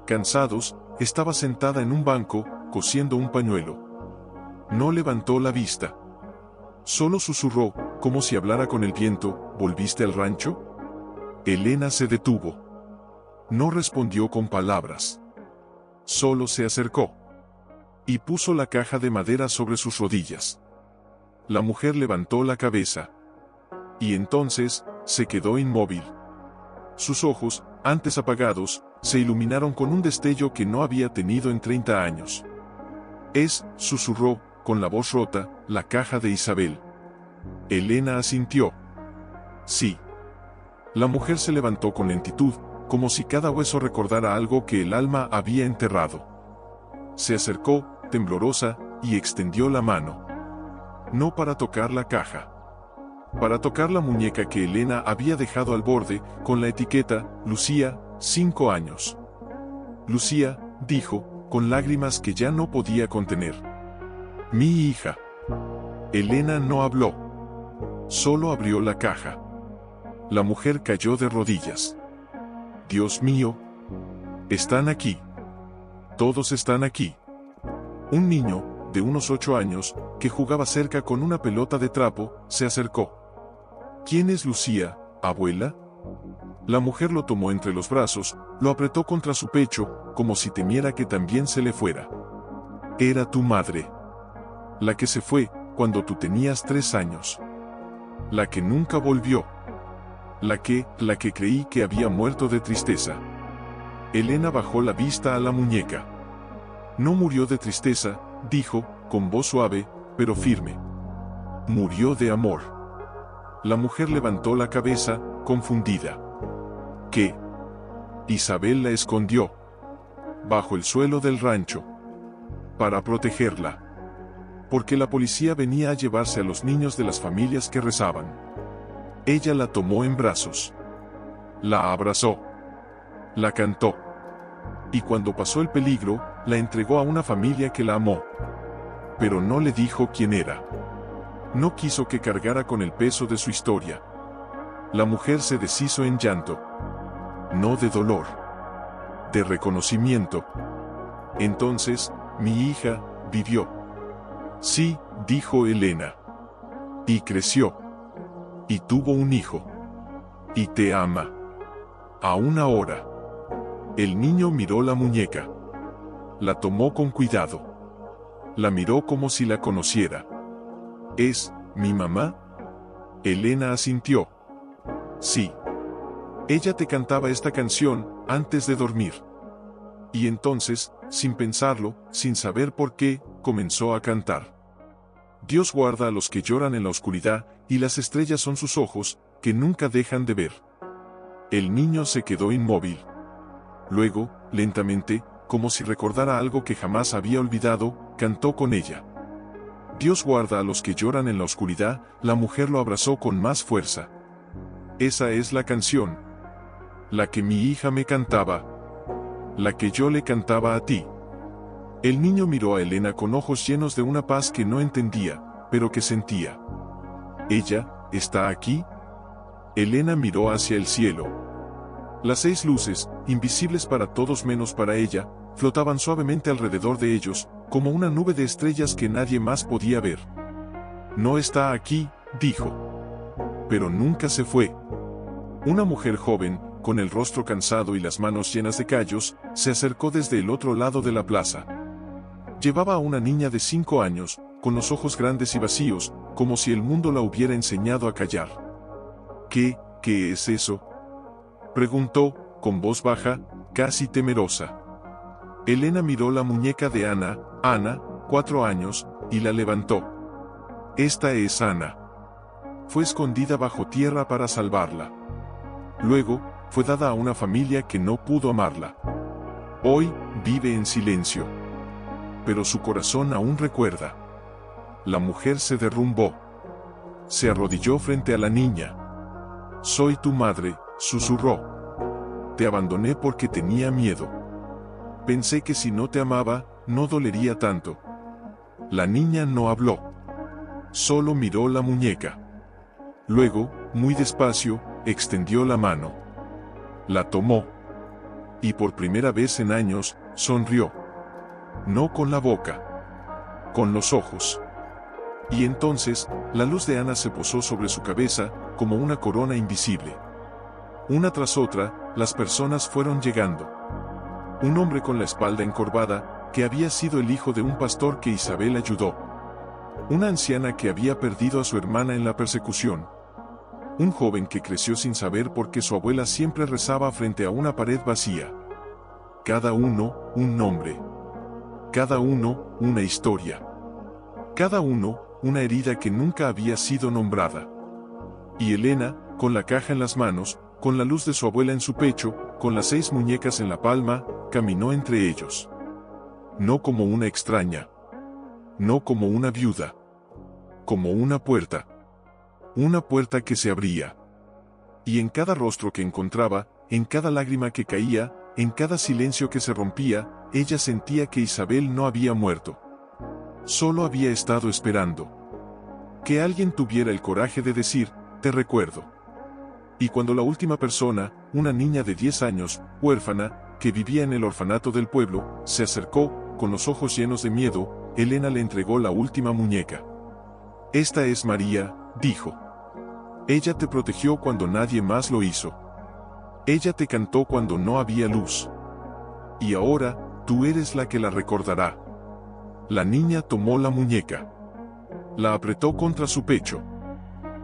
cansados, estaba sentada en un banco, cosiendo un pañuelo. No levantó la vista. Solo susurró, como si hablara con el viento, ¿volviste al rancho? Elena se detuvo. No respondió con palabras. Solo se acercó. Y puso la caja de madera sobre sus rodillas. La mujer levantó la cabeza. Y entonces, se quedó inmóvil. Sus ojos, antes apagados, se iluminaron con un destello que no había tenido en 30 años. Susurró, con la voz rota, la caja de Isabel. Elena asintió. Sí. La mujer se levantó con lentitud, como si cada hueso recordara algo que el alma había enterrado. Se acercó, temblorosa, y extendió la mano. No para tocar la caja. Para tocar la muñeca que Elena había dejado al borde, con la etiqueta, Lucía, 5 años. Lucía, dijo, con lágrimas que ya no podía contener. Mi hija. Elena no habló. Solo abrió la caja. La mujer cayó de rodillas. Dios mío. Están aquí. Todos están aquí. Un niño, de unos 8 años, que jugaba cerca con una pelota de trapo, se acercó. ¿Quién es Lucía, abuela? La mujer lo tomó entre los brazos, lo apretó contra su pecho, como si temiera que también se le fuera. Era tu madre. La que se fue, cuando tú tenías 3 años. La que nunca volvió. La que creí que había muerto de tristeza. Elena bajó la vista a la muñeca. No murió de tristeza, dijo, con voz suave, pero firme. Murió de amor. La mujer levantó la cabeza, confundida. ¿Qué? Isabel la escondió bajo el suelo del rancho para protegerla, porque la policía venía a llevarse a los niños de las familias que rezaban. Ella la tomó en brazos, la abrazó, la cantó, y cuando pasó el peligro, la entregó a una familia que la amó, pero no le dijo quién era. No quiso que cargara con el peso de su historia. La mujer se deshizo en llanto. No de dolor, de reconocimiento. Entonces, mi hija vivió. Sí, dijo Elena. Y creció. Y tuvo un hijo. Y te ama. Aún ahora. El niño miró la muñeca. La tomó con cuidado. La miró como si la conociera. ¿Es mi mamá? Elena asintió. Sí. Ella te cantaba esta canción antes de dormir. Y entonces, sin pensarlo, sin saber por qué, comenzó a cantar. Dios guarda a los que lloran en la oscuridad, y las estrellas son sus ojos, que nunca dejan de ver. El niño se quedó inmóvil. Luego, lentamente, como si recordara algo que jamás había olvidado, cantó con ella. Dios guarda a los que lloran en la oscuridad. La mujer lo abrazó con más fuerza. Esa es la canción. La que mi hija me cantaba. La que yo le cantaba a ti. El niño miró a Elena con ojos llenos de una paz que no entendía, pero que sentía. ¿Ella está aquí? Elena miró hacia el cielo. Las 6 luces, invisibles para todos menos para ella, flotaban suavemente alrededor de ellos, como una nube de estrellas que nadie más podía ver. No está aquí, dijo. Pero nunca se fue. Una mujer joven, con el rostro cansado y las manos llenas de callos, se acercó desde el otro lado de la plaza. Llevaba a una niña de 5 años, con los ojos grandes y vacíos, como si el mundo la hubiera enseñado a callar. ¿Qué es eso?, preguntó, con voz baja, casi temerosa. Elena miró la muñeca de Ana, 4 años, y la levantó. Esta es Ana. Fue escondida bajo tierra para salvarla. Luego, fue dada a una familia que no pudo amarla. Hoy, vive en silencio. Pero su corazón aún recuerda. La mujer se derrumbó. Se arrodilló frente a la niña. Soy tu madre, susurró. Te abandoné porque tenía miedo. Pensé que si no te amaba, no dolería tanto. La niña no habló. Solo miró la muñeca. Luego, muy despacio, extendió la mano. La tomó. Y por primera vez en años, sonrió. No con la boca. Con los ojos. Y entonces, la luz de Ana se posó sobre su cabeza, como una corona invisible. Una tras otra, las personas fueron llegando. Un hombre con la espalda encorvada, que había sido el hijo de un pastor que Isabel ayudó. Una anciana que había perdido a su hermana en la persecución. Un joven que creció sin saber por qué su abuela siempre rezaba frente a una pared vacía. Cada uno, un nombre. Cada uno, una historia. Cada uno, una herida que nunca había sido nombrada. Y Elena, con la caja en las manos, con la luz de su abuela en su pecho, con las 6 muñecas en la palma, caminó entre ellos. No como una extraña. No como una viuda. Como una puerta. Una puerta que se abría. Y en cada rostro que encontraba, en cada lágrima que caía, en cada silencio que se rompía, ella sentía que Isabel no había muerto. Solo había estado esperando. Que alguien tuviera el coraje de decir, te recuerdo. Y cuando la última persona, una niña de 10 años, huérfana, que vivía en el orfanato del pueblo, se acercó, con los ojos llenos de miedo, Elena le entregó la última muñeca. Esta es María, dijo. Ella te protegió cuando nadie más lo hizo. Ella te cantó cuando no había luz. Y ahora, tú eres la que la recordará. La niña tomó la muñeca. La apretó contra su pecho.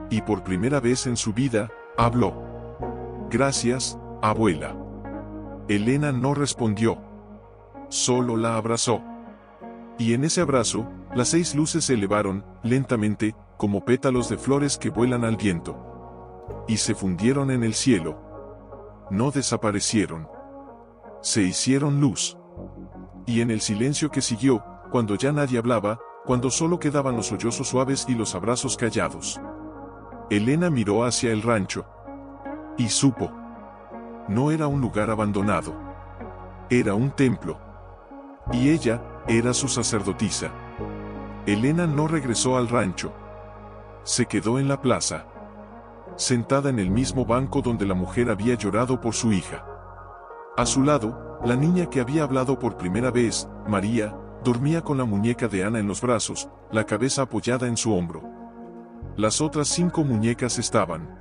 Y por primera vez en su vida, habló. Gracias, abuela. Elena no respondió. Solo la abrazó. Y en ese abrazo, las 6 luces se elevaron, lentamente, como pétalos de flores que vuelan al viento. Y se fundieron en el cielo. No desaparecieron. Se hicieron luz. Y en el silencio que siguió, cuando ya nadie hablaba, cuando solo quedaban los sollozos suaves y los abrazos callados, Elena miró hacia el rancho. Y supo. No era un lugar abandonado. Era un templo. Y ella, era su sacerdotisa. Elena no regresó al rancho. Se quedó en la plaza, sentada en el mismo banco donde la mujer había llorado por su hija. A su lado, la niña que había hablado por primera vez, María, dormía con la muñeca de Ana en los brazos, la cabeza apoyada en su hombro. Las otras 5 muñecas estaban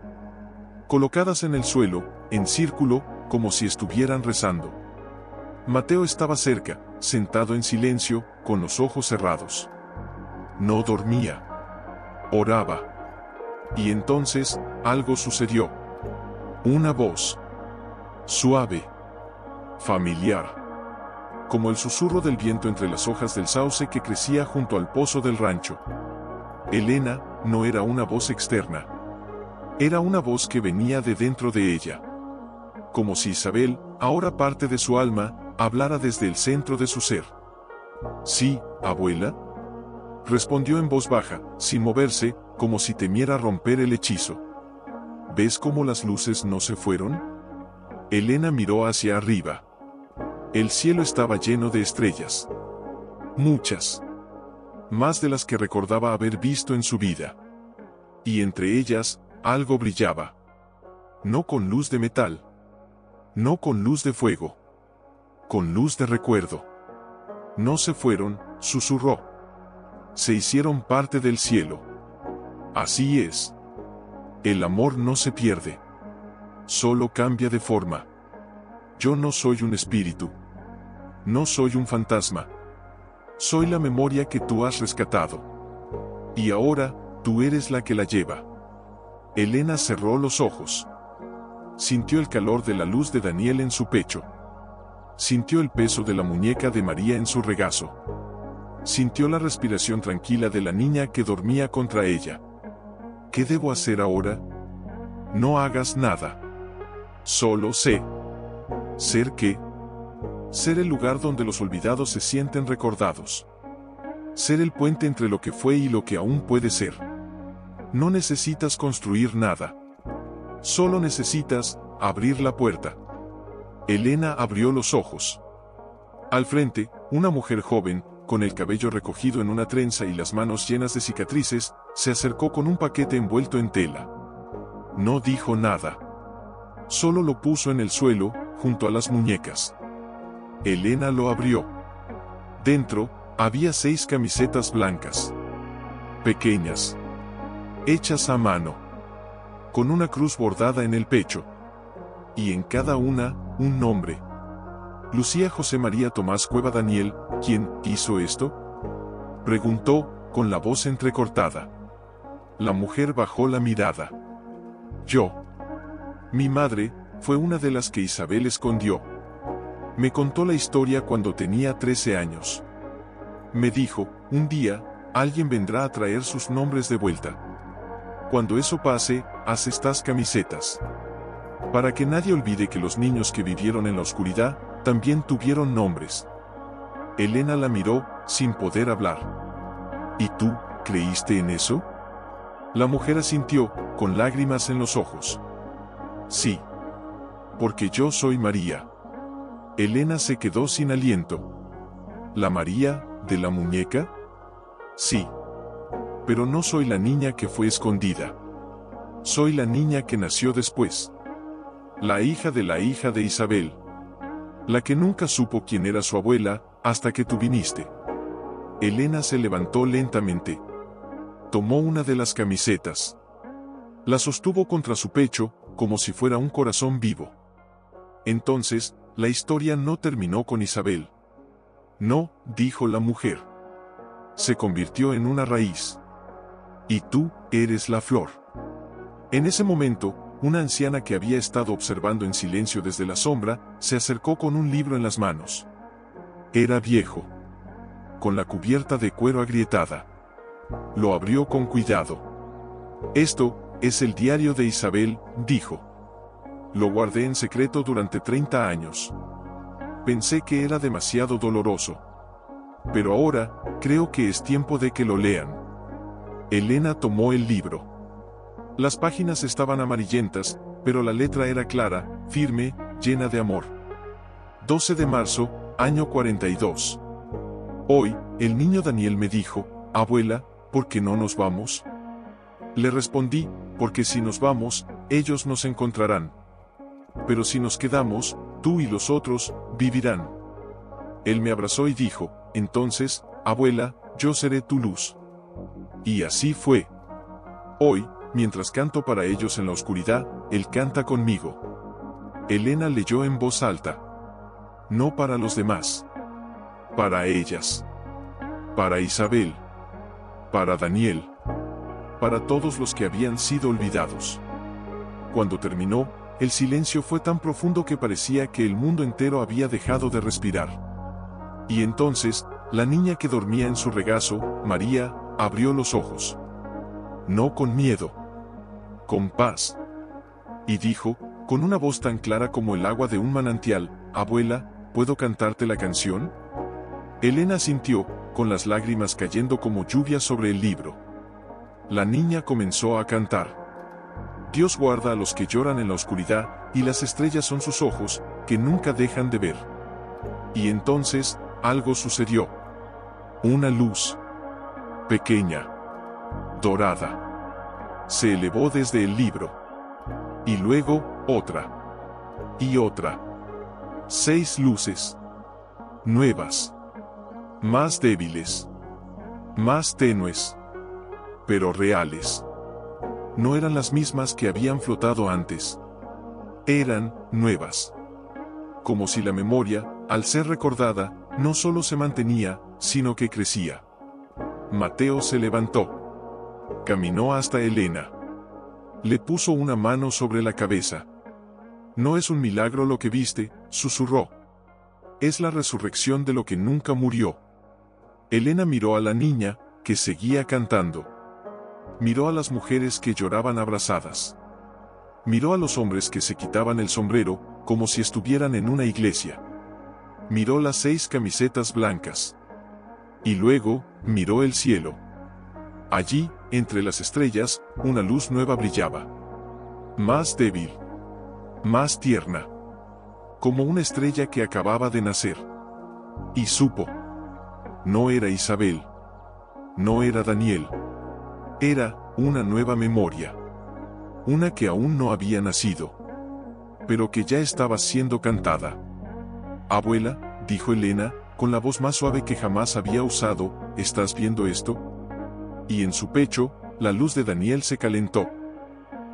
colocadas en el suelo, en círculo, como si estuvieran rezando. Mateo estaba cerca, sentado en silencio, con los ojos cerrados. No dormía. Oraba. Y entonces, algo sucedió. Una voz. Suave. Familiar. Como el susurro del viento entre las hojas del sauce que crecía junto al pozo del rancho. Elena, no era una voz externa. Era una voz que venía de dentro de ella. Como si Isabel, ahora parte de su alma, hablara desde el centro de su ser. Sí, abuela. Respondió en voz baja, sin moverse, como si temiera romper el hechizo. ¿Ves cómo las luces no se fueron? Elena miró hacia arriba. El cielo estaba lleno de estrellas. Muchas. Más de las que recordaba haber visto en su vida. Y entre ellas, algo brillaba. No con luz de metal. No con luz de fuego. Con luz de recuerdo. No se fueron, susurró. Se hicieron parte del cielo. Así es. El amor no se pierde. Solo cambia de forma. Yo no soy un espíritu. No soy un fantasma. Soy la memoria que tú has rescatado. Y ahora, tú eres la que la lleva. Elena cerró los ojos. Sintió el calor de la luz de Daniel en su pecho. Sintió el peso de la muñeca de María en su regazo. Sintió la respiración tranquila de la niña que dormía contra ella. ¿Qué debo hacer ahora? No hagas nada. Solo sé. ¿Ser qué? Ser el lugar donde los olvidados se sienten recordados. Ser el puente entre lo que fue y lo que aún puede ser. No necesitas construir nada. Solo necesitas abrir la puerta. Elena abrió los ojos. Al frente, una mujer joven, con el cabello recogido en una trenza y las manos llenas de cicatrices, se acercó con un paquete envuelto en tela. No dijo nada. Solo lo puso en el suelo, junto a las muñecas. Elena lo abrió. Dentro, había 6 camisetas blancas. Pequeñas. Hechas a mano. Con una cruz bordada en el pecho. Y en cada una, un nombre. Lucía José María Tomás Cueva Daniel. ¿Quién hizo esto?, preguntó, con la voz entrecortada. La mujer bajó la mirada. Yo. Mi madre, fue una de las que Isabel escondió. Me contó la historia cuando tenía 13 años. Me dijo, un día, alguien vendrá a traer sus nombres de vuelta. Cuando eso pase, haz estas camisetas. Para que nadie olvide que los niños que vivieron en la oscuridad, también tuvieron nombres. Elena la miró, sin poder hablar. ¿Y tú, creíste en eso? La mujer asintió, con lágrimas en los ojos. Sí. Porque yo soy María. Elena se quedó sin aliento. ¿La María, de la muñeca? Sí. Pero no soy la niña que fue escondida. Soy la niña que nació después. La hija de Isabel. La que nunca supo quién era su abuela, hasta que tú viniste. Elena se levantó lentamente. Tomó una de las camisetas. La sostuvo contra su pecho, como si fuera un corazón vivo. Entonces, la historia no terminó con Isabel. No, dijo la mujer. Se convirtió en una raíz. Y tú, eres la flor. En ese momento, una anciana que había estado observando en silencio desde la sombra, se acercó con un libro en las manos. Era viejo, con la cubierta de cuero agrietada. Lo abrió con cuidado. Esto es el diario de Isabel, dijo. Lo guardé en secreto durante 30 años. Pensé que era demasiado doloroso. Pero ahora, creo que es tiempo de que lo lean. Elena tomó el libro. Las páginas estaban amarillentas, pero la letra era clara, firme, llena de amor. 12 de marzo, año 42. Hoy, el niño Daniel me dijo, abuela, ¿por qué no nos vamos? Le respondí, porque si nos vamos, ellos nos encontrarán. Pero si nos quedamos, tú y los otros, vivirán. Él me abrazó y dijo, entonces, abuela, yo seré tu luz. Y así fue. Hoy, mientras canto para ellos en la oscuridad, él canta conmigo. Elena leyó en voz alta. No para los demás. Para ellas. Para Isabel. Para Daniel. Para todos los que habían sido olvidados. Cuando terminó, el silencio fue tan profundo que parecía que el mundo entero había dejado de respirar. Y entonces, la niña que dormía en su regazo, María, abrió los ojos. No con miedo. Con paz. Y dijo, con una voz tan clara como el agua de un manantial, abuela, ¿puedo cantarte la canción? Elena sintió, con las lágrimas cayendo como lluvia sobre el libro. La niña comenzó a cantar. Dios guarda a los que lloran en la oscuridad, y las estrellas son sus ojos, que nunca dejan de ver. Y entonces, algo sucedió. Una luz. Pequeña. Dorada. Se elevó desde el libro. Y luego, otra. Y otra. 6 luces. Nuevas. Más débiles. Más tenues. Pero reales. No eran las mismas que habían flotado antes. Eran nuevas. Como si la memoria, al ser recordada, no solo se mantenía, sino que crecía. Mateo se levantó. Caminó hasta Elena. Le puso una mano sobre la cabeza. No es un milagro lo que viste, susurró. Es la resurrección de lo que nunca murió. Elena miró a la niña, que seguía cantando. Miró a las mujeres que lloraban abrazadas. Miró a los hombres que se quitaban el sombrero, como si estuvieran en una iglesia. Miró las 6 camisetas blancas. Y luego, miró el cielo. Allí, entre las estrellas, una luz nueva brillaba. Más débil. Más tierna. Como una estrella que acababa de nacer. Y supo. No era Isabel. No era Daniel. Era una nueva memoria. Una que aún no había nacido. Pero que ya estaba siendo cantada. Abuela, dijo Elena, con la voz más suave que jamás había usado, ¿estás viendo esto? Y en su pecho, la luz de Daniel se calentó.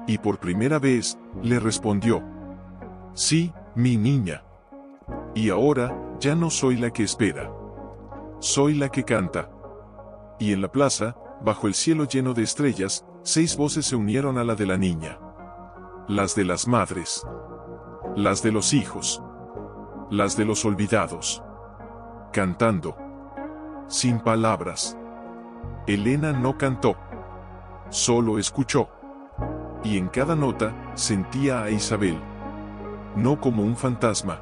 Y por primera vez, le respondió. Sí, mi niña. Y ahora, ya no soy la que espera. Soy la que canta. Y en la plaza, bajo el cielo lleno de estrellas, 6 voces se unieron a la de la niña. Las de las madres. Las de los hijos. Las de los olvidados. Cantando. Sin palabras. Elena no cantó. Solo escuchó. Y en cada nota, sentía a Isabel. No como un fantasma.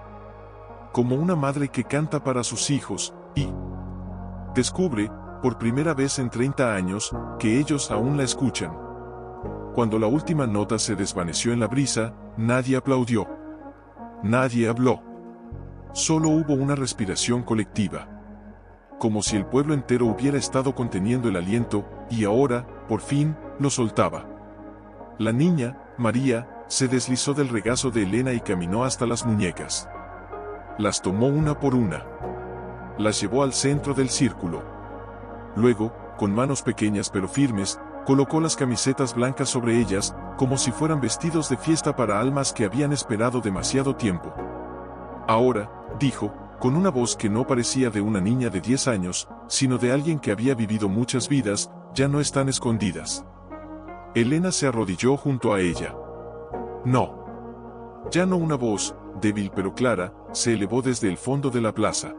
Como una madre que canta para sus hijos, y descubre, por primera vez en 30 años, que ellos aún la escuchan. Cuando la última nota se desvaneció en la brisa, nadie aplaudió. Nadie habló. Solo hubo una respiración colectiva. Como si el pueblo entero hubiera estado conteniendo el aliento, y ahora, por fin, lo soltaba. La niña, María, se deslizó del regazo de Elena y caminó hasta las muñecas. Las tomó una por una. Las llevó al centro del círculo. Luego, con manos pequeñas pero firmes, colocó las camisetas blancas sobre ellas, como si fueran vestidos de fiesta para almas que habían esperado demasiado tiempo. Ahora, dijo, con una voz que no parecía de una niña de 10 años, sino de alguien que había vivido muchas vidas, ya no están escondidas. Elena se arrodilló junto a ella. No. Ya no. Una voz, débil pero clara, se elevó desde el fondo de la plaza.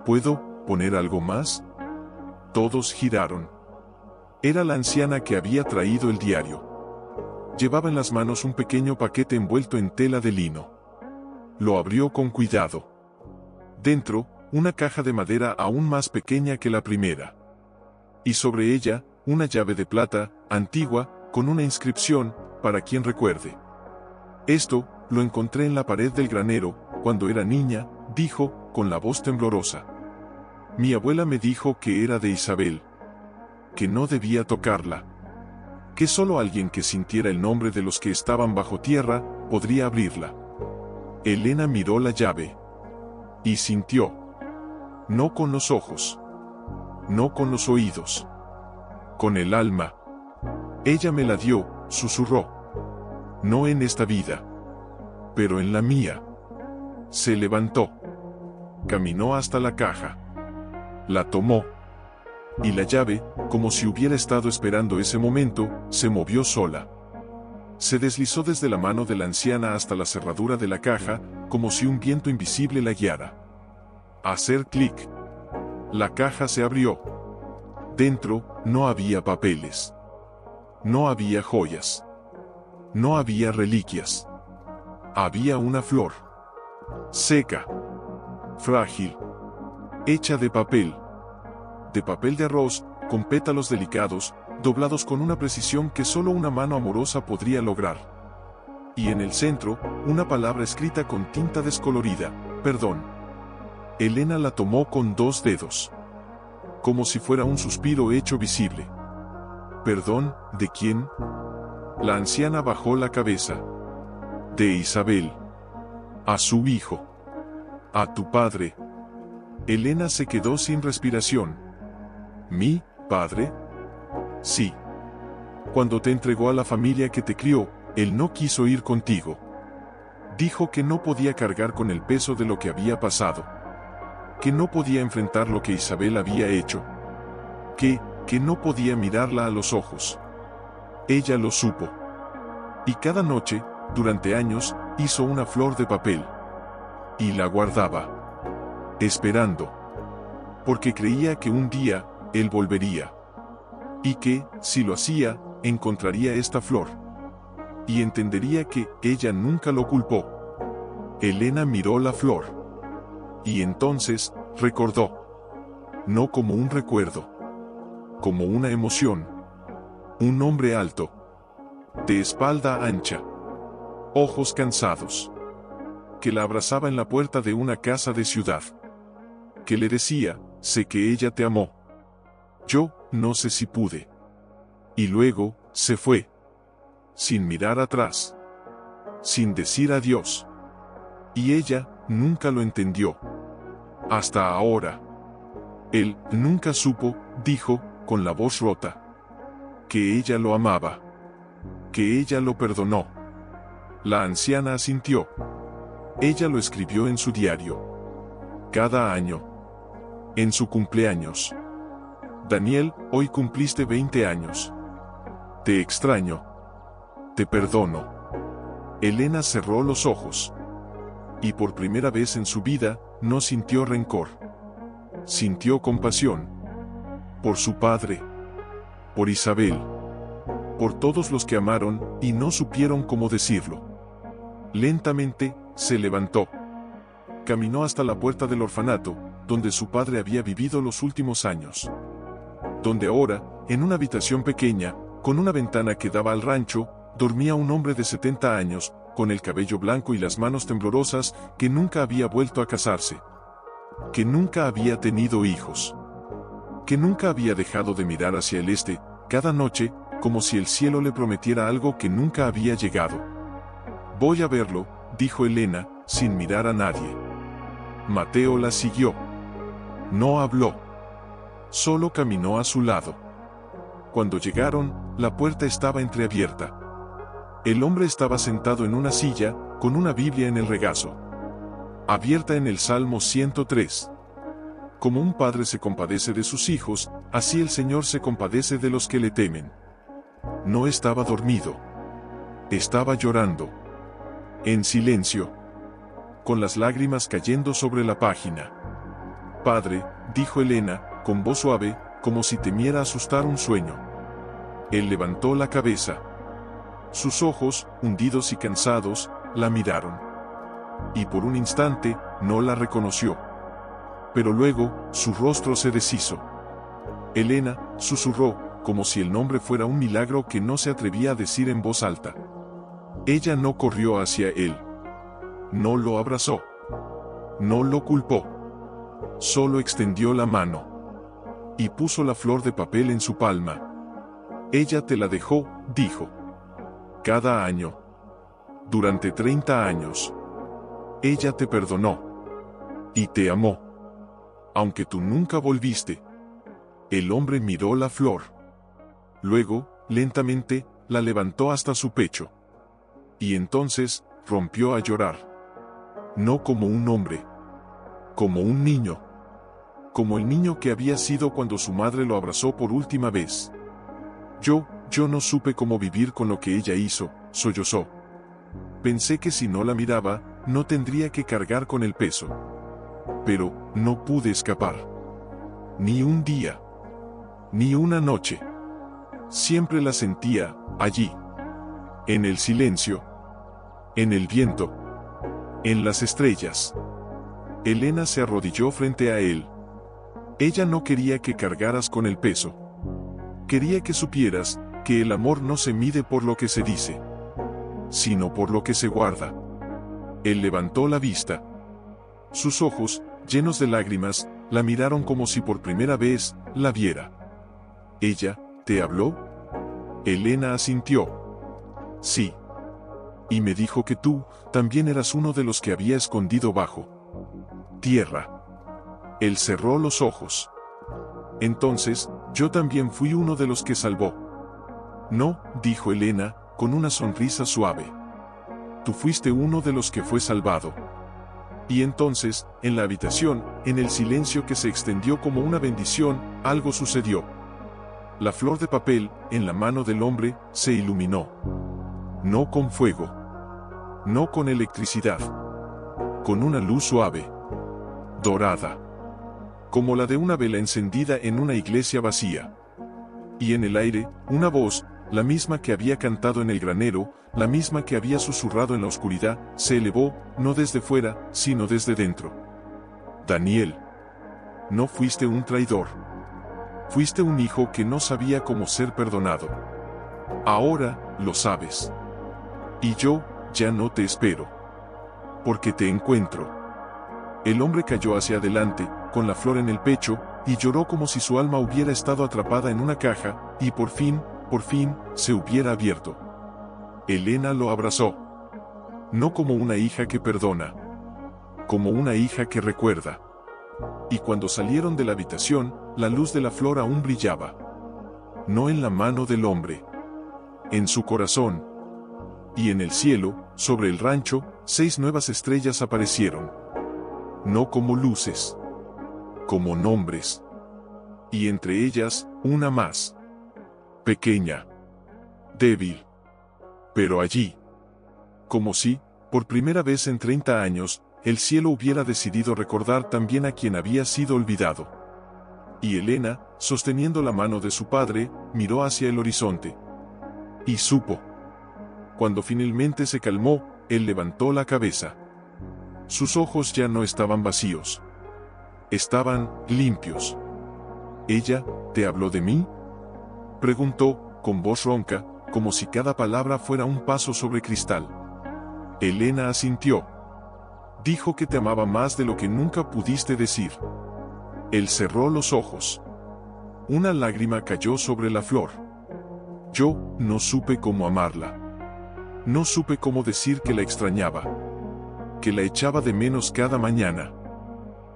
¿Puedo poner algo más? Todos giraron. Era la anciana que había traído el diario. Llevaba en las manos un pequeño paquete envuelto en tela de lino. Lo abrió con cuidado. Dentro, una caja de madera aún más pequeña que la primera. Y sobre ella, una llave de plata, antigua, con una inscripción, para quien recuerde. Esto, lo encontré en la pared del granero, cuando era niña, dijo, con la voz temblorosa. Mi abuela me dijo que era de Isabel. Que no debía tocarla. Que solo alguien que sintiera el nombre de los que estaban bajo tierra, podría abrirla. Elena miró la llave. Y sintió. No con los ojos. No con los oídos. Con el alma. Ella me la dio, susurró. No en esta vida. Pero en la mía. Se levantó. Caminó hasta la caja. La tomó. Y la llave, como si hubiera estado esperando ese momento, se movió sola. Se deslizó desde la mano de la anciana hasta la cerradura de la caja, como si un viento invisible la guiara. Hacer clic. La caja se abrió. Dentro, no había papeles. No había joyas. No había reliquias. Había una flor. Seca. Frágil. Hecha de papel. De papel de arroz, con pétalos delicados, doblados con una precisión que solo una mano amorosa podría lograr. Y en el centro, una palabra escrita con tinta descolorida, perdón. Elena la tomó con 2 dedos. Como si fuera un suspiro hecho visible. ¿Perdón, de quién? La anciana bajó la cabeza. De Isabel. A su hijo. A tu padre. Elena se quedó sin respiración. ¿Mi padre? Sí. Cuando te entregó a la familia que te crió, él no quiso ir contigo. Dijo que no podía cargar con el peso de lo que había pasado. Que no podía enfrentar lo que Isabel había hecho. Que no podía mirarla a los ojos. Ella lo supo. Y cada noche, durante años, hizo una flor de papel. Y la guardaba. Esperando. Porque creía que un día, él volvería. Y que, si lo hacía, encontraría esta flor. Y entendería que ella nunca lo culpó. Elena miró la flor. Y entonces, recordó. No como un recuerdo. Como una emoción. Un hombre alto. De espalda ancha. Ojos cansados. Que la abrazaba en la puerta de una casa de ciudad. Que le decía, sé que ella te amó. Yo, no sé si pude. Y luego, se fue. Sin mirar atrás. Sin decir adiós. Y ella, nunca lo entendió. Hasta ahora. Él, nunca supo, dijo, con la voz rota. Que ella lo amaba. Que ella lo perdonó. La anciana asintió. Ella lo escribió en su diario. Cada año. En su cumpleaños. Daniel, hoy cumpliste 20 años. Te extraño. Te perdono. Elena cerró los ojos. Y por primera vez en su vida, no sintió rencor. Sintió compasión. Por su padre. Por Isabel. Por todos los que amaron, y no supieron cómo decirlo. Lentamente, se levantó. Caminó hasta la puerta del orfanato, donde su padre había vivido los últimos años. Donde ahora, en una habitación pequeña, con una ventana que daba al rancho, dormía un hombre de 70 años, con el cabello blanco y las manos temblorosas, que nunca había vuelto a casarse. Que nunca había tenido hijos. Que nunca había dejado de mirar hacia el este, cada noche, como si el cielo le prometiera algo que nunca había llegado. Voy a verlo, dijo Elena, sin mirar a nadie. Mateo la siguió. No habló. Solo caminó a su lado. Cuando llegaron, la puerta estaba entreabierta. El hombre estaba sentado en una silla, con una Biblia en el regazo. abierta en el Salmo 103. Como un padre se compadece de sus hijos, así el Señor se compadece de los que le temen. No estaba dormido. Estaba llorando. En silencio. Con las lágrimas cayendo sobre la página. Padre, dijo Elena, con voz suave, como si temiera asustar un sueño. Él levantó la cabeza. Sus ojos, hundidos y cansados, la miraron. Y por un instante, no la reconoció. Pero luego, su rostro se deshizo. Elena, susurró, como si el nombre fuera un milagro que no se atrevía a decir en voz alta. Ella no corrió hacia él. No lo abrazó. No lo culpó. Solo extendió la mano. Y puso la flor de papel en su palma. Ella te la dejó, dijo. Cada año. Durante 30 años. Ella te perdonó. Y te amó. Aunque tú nunca volviste. El hombre miró la flor. Luego, lentamente, la levantó hasta su pecho. Y entonces, rompió a llorar. No como un hombre. Como un niño. Como el niño que había sido cuando su madre lo abrazó por última vez. Yo no supe cómo vivir con lo que ella hizo, sollozó. Pensé que si no la miraba, no tendría que cargar con el peso. Pero, no pude escapar. Ni un día. Ni una noche. Siempre la sentía, allí. En el silencio. En el viento. En las estrellas. Elena se arrodilló frente a él. Ella no quería que cargaras con el peso. Quería que supieras que el amor no se mide por lo que se dice, sino por lo que se guarda. Él levantó la vista. Sus ojos, llenos de lágrimas, la miraron como si por primera vez la viera. ¿Ella te habló? Elena asintió. Sí. Y me dijo que tú también eras uno de los que había escondido bajo tierra. Él cerró los ojos. Entonces, yo también fui uno de los que salvó. No, dijo Elena, con una sonrisa suave. Tú fuiste uno de los que fue salvado. Y entonces, en la habitación, en el silencio que se extendió como una bendición, algo sucedió. La flor de papel, en la mano del hombre, se iluminó. No con fuego. No con electricidad. Con una luz suave. Dorada. Como la de una vela encendida en una iglesia vacía. Y en el aire, una voz, la misma que había cantado en el granero, la misma que había susurrado en la oscuridad, se elevó, no desde fuera, sino desde dentro. Daniel. No fuiste un traidor. Fuiste un hijo que no sabía cómo ser perdonado. Ahora, lo sabes. Y yo, ya no te espero. Porque te encuentro. El hombre cayó hacia adelante, con la flor en el pecho, y lloró como si su alma hubiera estado atrapada en una caja, y por fin, se hubiera abierto. Elena lo abrazó. No como una hija que perdona. Como una hija que recuerda. Y cuando salieron de la habitación, la luz de la flor aún brillaba. No en la mano del hombre. En su corazón. Y en el cielo, sobre el rancho, 6 nuevas estrellas aparecieron. No como luces. Como nombres. Y entre ellas, una más. Pequeña. Débil. Pero allí. Como si, por primera vez en 30 años, el cielo hubiera decidido recordar también a quien había sido olvidado. Y Elena, sosteniendo la mano de su padre, miró hacia el horizonte. Y supo. Cuando finalmente se calmó, él levantó la cabeza. Sus ojos ya no estaban vacíos. Estaban limpios. ¿Ella te habló de mí?, preguntó, con voz ronca, como si cada palabra fuera un paso sobre cristal. Elena asintió. Dijo que te amaba más de lo que nunca pudiste decir. Él cerró los ojos. Una lágrima cayó sobre la flor. Yo no supe cómo amarla. No supe cómo decir que la extrañaba. Que la echaba de menos cada mañana.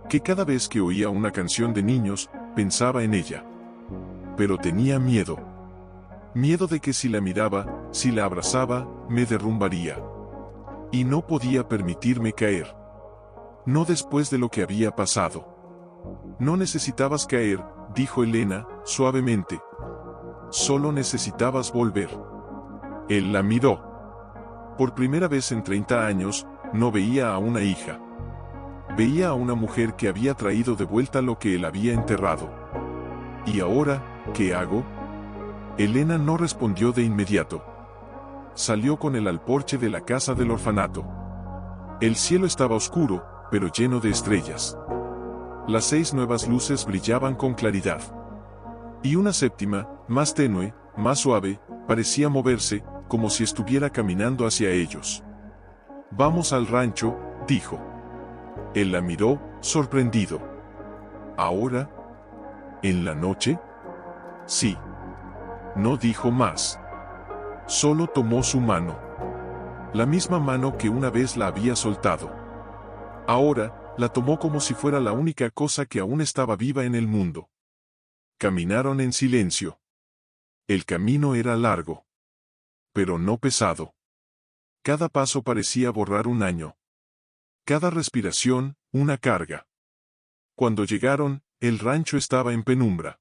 Que cada vez que oía una canción de niños, pensaba en ella. Pero tenía miedo. Miedo de que si la miraba, si la abrazaba, me derrumbaría. Y no podía permitirme caer. No después de lo que había pasado. No necesitabas caer, dijo Elena, suavemente. Solo necesitabas volver. Él la miró. Por primera vez en 30 años, no veía a una hija. Veía a una mujer que había traído de vuelta lo que él había enterrado. ¿Y ahora, qué hago? Elena no respondió de inmediato. Salió con él al porche de la casa del orfanato. El cielo estaba oscuro, pero lleno de estrellas. Las 6 nuevas luces brillaban con claridad. Y una séptima, más tenue, más suave, parecía moverse, como si estuviera caminando hacia ellos. Vamos al rancho, dijo. Él la miró, sorprendido. ¿Ahora? ¿En la noche? Sí. No dijo más. Solo tomó su mano. La misma mano que una vez la había soltado. Ahora, la tomó como si fuera la única cosa que aún estaba viva en el mundo. Caminaron en silencio. El camino era largo. Pero no pesado. Cada paso parecía borrar un año. Cada respiración, una carga. Cuando llegaron, el rancho estaba en penumbra.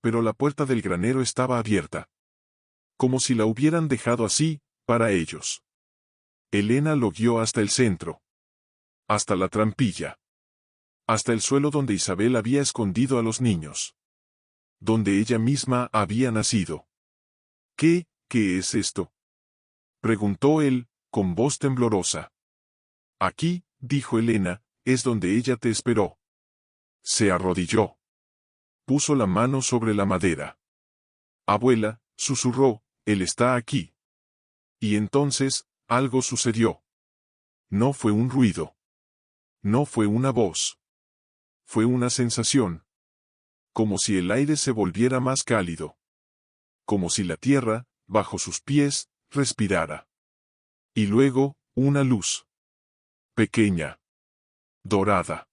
Pero la puerta del granero estaba abierta. Como si la hubieran dejado así, para ellos. Elena lo guió hasta el centro. Hasta la trampilla. Hasta el suelo donde Isabel había escondido a los niños. Donde ella misma había nacido. ¿Qué es esto? Preguntó él, con voz temblorosa. Aquí, dijo Elena, es donde ella te esperó. Se arrodilló. Puso la mano sobre la madera. Abuela, susurró, él está aquí. Y entonces, algo sucedió. No fue un ruido. No fue una voz. Fue una sensación. Como si el aire se volviera más cálido. Como si la tierra, bajo sus pies, respirara. Y luego, una luz. Pequeña. Dorada.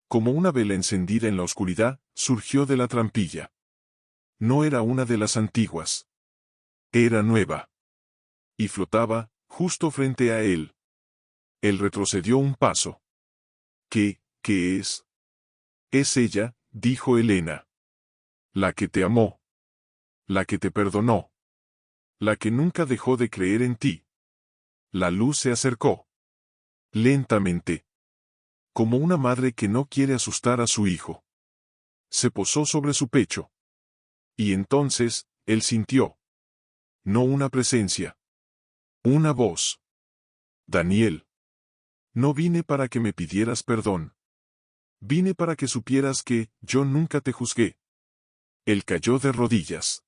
Como una vela encendida en la oscuridad, surgió de la trampilla. No era una de las antiguas. Era nueva. Y flotaba, justo frente a él. Él retrocedió un paso. ¿Qué es? Es ella, dijo Elena. La que te amó. La que te perdonó. La que nunca dejó de creer en ti. La luz se acercó. Lentamente. Como una madre que no quiere asustar a su hijo. Se posó sobre su pecho. Y entonces, él sintió. No una presencia. Una voz. Daniel. No vine para que me pidieras perdón. Vine para que supieras que, yo nunca te juzgué. Él cayó de rodillas.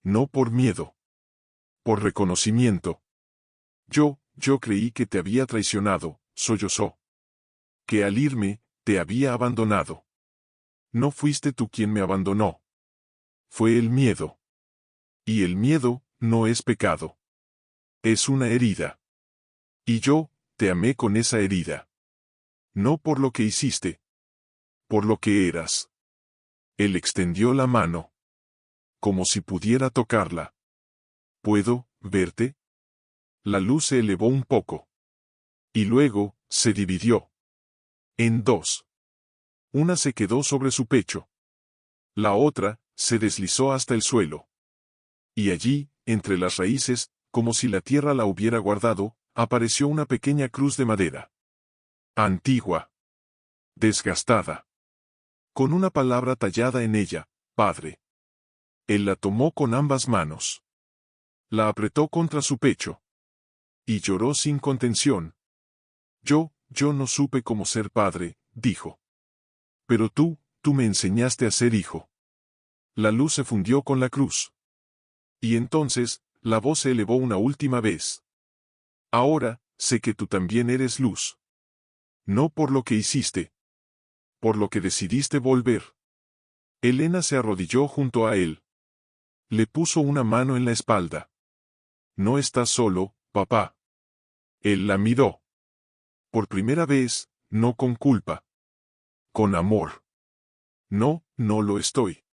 No por miedo. Por reconocimiento. Yo creí que te había traicionado, sollozó. Que al irme, te había abandonado. No fuiste tú quien me abandonó. Fue el miedo. Y el miedo, no es pecado. Es una herida. Y yo, te amé con esa herida. No por lo que hiciste. Por lo que eras. Él extendió la mano. Como si pudiera tocarla. ¿Puedo verte? La luz se elevó un poco. Y luego, se dividió. En 2. Una se quedó sobre su pecho. La otra, se deslizó hasta el suelo. Y allí, entre las raíces, como si la tierra la hubiera guardado, apareció una pequeña cruz de madera. Antigua. Desgastada. Con una palabra tallada en ella, Padre. Él la tomó con ambas manos. La apretó contra su pecho. Y lloró sin contención. Yo no supe cómo ser padre, dijo. Pero tú me enseñaste a ser hijo. La luz se fundió con la cruz. Y entonces, la voz se elevó una última vez. Ahora, sé que tú también eres luz. No por lo que hiciste. Por lo que decidiste volver. Elena se arrodilló junto a él. Le puso una mano en la espalda. No estás solo, papá. Él la miró. Por primera vez, no con culpa. Con amor. No lo estoy.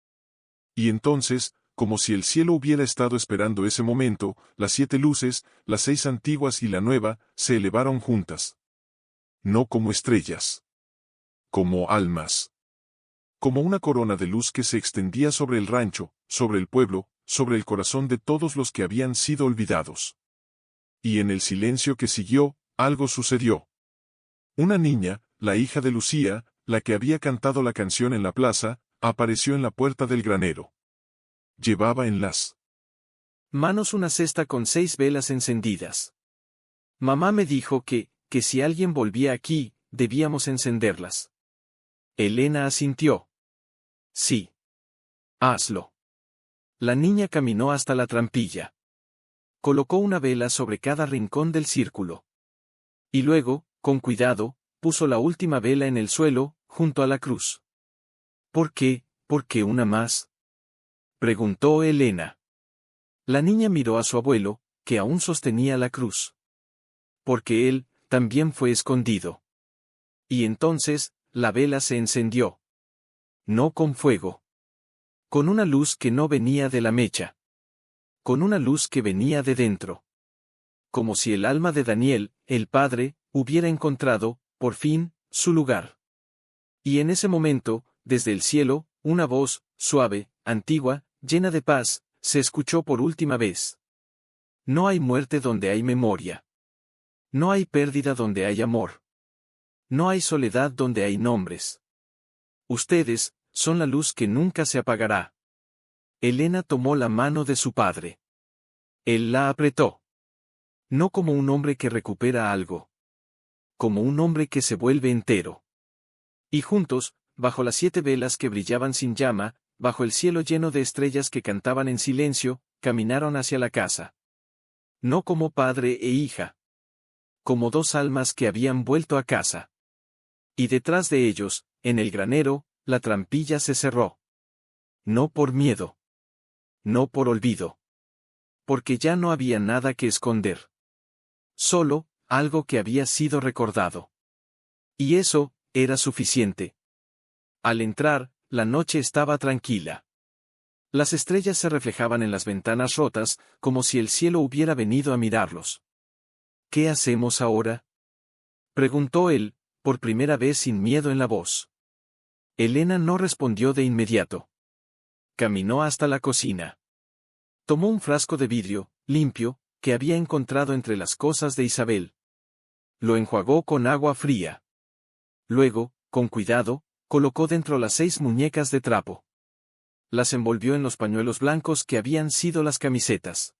Y entonces, como si el cielo hubiera estado esperando ese momento, las 7 luces, las 6 antiguas y la nueva, se elevaron juntas. no como estrellas. Como almas. Como una corona de luz que se extendía sobre el rancho, sobre el pueblo, sobre el corazón de todos los que habían sido olvidados. Y en el silencio que siguió, algo sucedió. Una niña, la hija de Lucía, la que había cantado la canción en la plaza, apareció en la puerta del granero. Llevaba en las manos una cesta con 6 velas encendidas. Mamá me dijo que si alguien volvía aquí, debíamos encenderlas. Elena asintió. Sí. Hazlo. La niña caminó hasta la trampilla. Colocó una vela sobre cada rincón del círculo. Y luego, con cuidado, puso la última vela en el suelo, junto a la cruz. ¿Por qué? ¿Por qué una más?, preguntó Elena. La niña miró a su abuelo, que aún sostenía la cruz. Porque él, también fue escondido. Y entonces, la vela se encendió. No con fuego. Con una luz que no venía de la mecha. Con una luz que venía de dentro. Como si el alma de Daniel, el padre, hubiera encontrado, por fin, su lugar. Y en ese momento, desde el cielo, una voz, suave, antigua, llena de paz, se escuchó por última vez. No hay muerte donde hay memoria. No hay pérdida donde hay amor. No hay soledad donde hay nombres. Ustedes, son la luz que nunca se apagará. Elena tomó la mano de su padre. Él la apretó. No como un hombre que recupera algo. Como un hombre que se vuelve entero. Y juntos, bajo las 7 velas que brillaban sin llama, bajo el cielo lleno de estrellas que cantaban en silencio, caminaron hacia la casa. No como padre e hija. Como 2 almas que habían vuelto a casa. Y detrás de ellos, en el granero, la trampilla se cerró. No por miedo. No por olvido. Porque ya no había nada que esconder. Solo, algo que había sido recordado. Y eso, era suficiente. Al entrar, la noche estaba tranquila. Las estrellas se reflejaban en las ventanas rotas, como si el cielo hubiera venido a mirarlos. ¿Qué hacemos ahora?, preguntó él, por primera vez sin miedo en la voz. Elena no respondió de inmediato. Caminó hasta la cocina. Tomó un frasco de vidrio, limpio, que había encontrado entre las cosas de Isabel. Lo enjuagó con agua fría. Luego, con cuidado, colocó dentro las 6 muñecas de trapo. Las envolvió en los pañuelos blancos que habían sido las camisetas.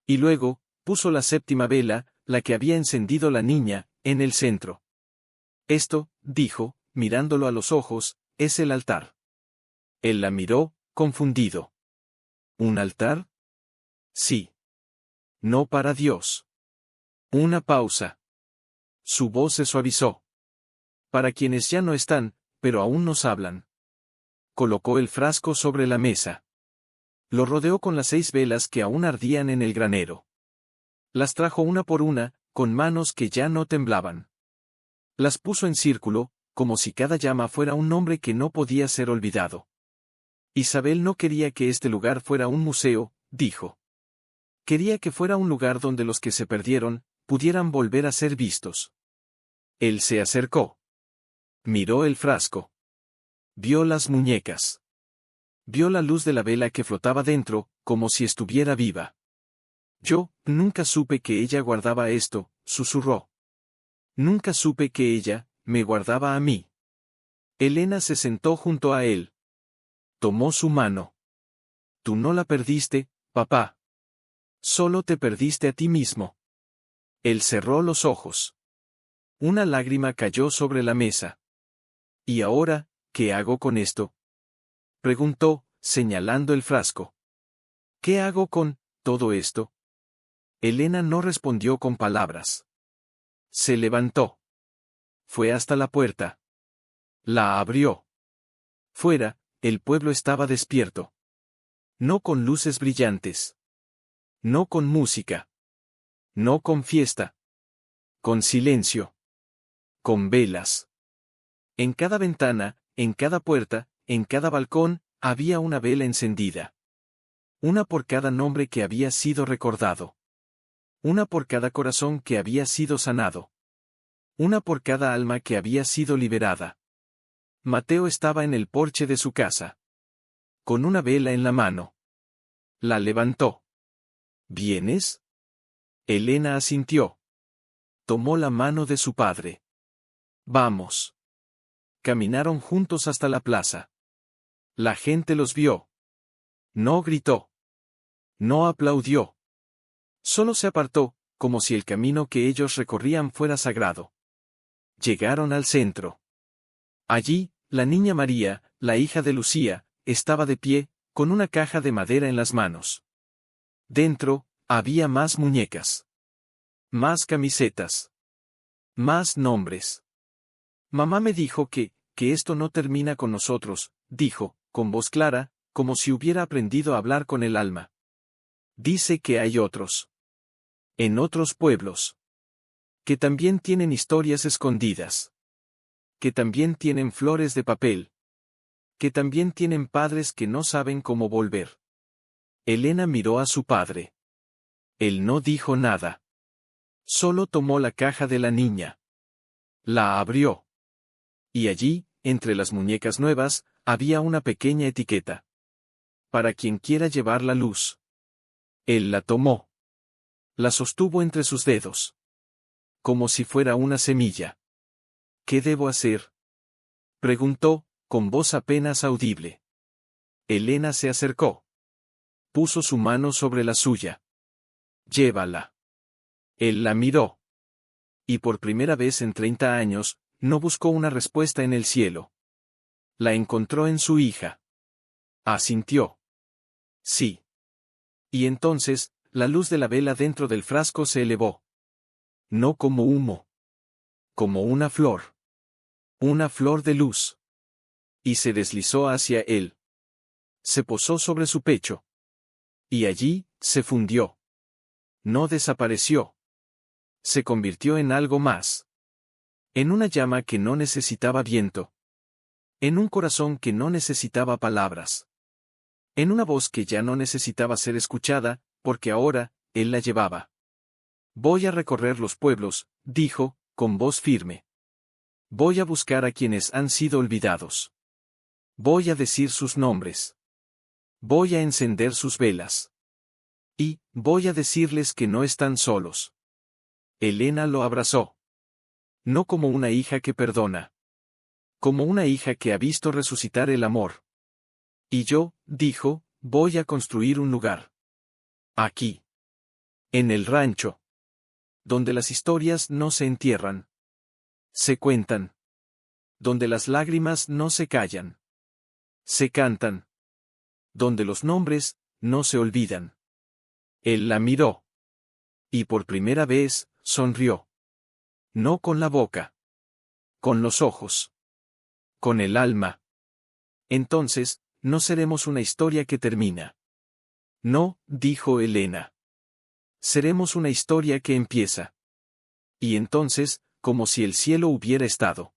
Y luego, puso la 7ª vela, la que había encendido la niña, en el centro. Esto, dijo, mirándolo a los ojos, es el altar. Él la miró, confundido. ¿Un altar? Sí. No para Dios. Una pausa. Su voz se suavizó. Para quienes ya no están, pero aún nos hablan. Colocó el frasco sobre la mesa. Lo rodeó con las 6 velas que aún ardían en el granero. Las trajo una por una, con manos que ya no temblaban. Las puso en círculo, como si cada llama fuera un nombre que no podía ser olvidado. Isabel no quería que este lugar fuera un museo, dijo. Quería que fuera un lugar donde los que se perdieron, pudieran volver a ser vistos. Él se acercó. Miró el frasco. Vio las muñecas. Vio la luz de la vela que flotaba dentro, como si estuviera viva. Yo, nunca supe que ella guardaba esto, susurró. Nunca supe que ella, me guardaba a mí. Elena se sentó junto a él. Tomó su mano. Tú no la perdiste, papá. Solo te perdiste a ti mismo. Él cerró los ojos. Una lágrima cayó sobre la mesa. ¿Y ahora, qué hago con esto?, preguntó, señalando el frasco. ¿Qué hago con todo esto? Elena no respondió con palabras. Se levantó. Fue hasta la puerta. La abrió. Fuera, el pueblo estaba despierto. No con luces brillantes. No con música. No con fiesta. Con silencio. Con velas. En cada ventana, en cada puerta, en cada balcón, había una vela encendida. Una por cada nombre que había sido recordado. Una por cada corazón que había sido sanado. Una por cada alma que había sido liberada. Mateo estaba en el porche de su casa. Con una vela en la mano. La levantó. ¿Vienes? Elena asintió. Tomó la mano de su padre. Vamos. Caminaron juntos hasta la plaza. La gente los vio. No gritó. No aplaudió. Solo se apartó, como si el camino que ellos recorrían fuera sagrado. Llegaron al centro. Allí, la niña María, la hija de Lucía, estaba de pie, con una caja de madera en las manos. Dentro, había más muñecas. Más camisetas. Más nombres. Mamá me dijo que esto no termina con nosotros, dijo, con voz clara, como si hubiera aprendido a hablar con el alma. Dice que hay otros. En otros pueblos. Que también tienen historias escondidas. Que también tienen flores de papel. Que también tienen padres que no saben cómo volver. Elena miró a su padre. Él no dijo nada. Solo tomó la caja de la niña. La abrió. Y allí, entre las muñecas nuevas, había una pequeña etiqueta. Para quien quiera llevar la luz. Él la tomó. La sostuvo entre sus dedos. Como si fuera una semilla. ¿Qué debo hacer? Preguntó, con voz apenas audible. Elena se acercó. Puso su mano sobre la suya. Llévala. Él la miró. Y por primera vez en 30 años, no buscó una respuesta en el cielo. La encontró en su hija. Asintió. Sí. Y entonces, la luz de la vela dentro del frasco se elevó. No como humo. Como una flor. Una flor de luz. Y se deslizó hacia él. Se posó sobre su pecho. Y allí, se fundió. No desapareció. Se convirtió en algo más. En una llama que no necesitaba viento. En un corazón que no necesitaba palabras. En una voz que ya no necesitaba ser escuchada, porque ahora, él la llevaba. Voy a recorrer los pueblos, dijo, con voz firme. Voy a buscar a quienes han sido olvidados. Voy a decir sus nombres. Voy a encender sus velas. Y, voy a decirles que no están solos. Elena lo abrazó. No como una hija que perdona. Como una hija que ha visto resucitar el amor. Y yo, dijo, voy a construir un lugar. Aquí. En el rancho. Donde las historias no se entierran. Se cuentan. Donde las lágrimas no se callan. Se cantan. Donde los nombres no se olvidan. Él la miró. Y por primera vez, sonrió. No con la boca. Con los ojos. Con el alma. Entonces, no seremos una historia que termina. No, dijo Elena. Seremos una historia que empieza. Y entonces, como si el cielo hubiera estado.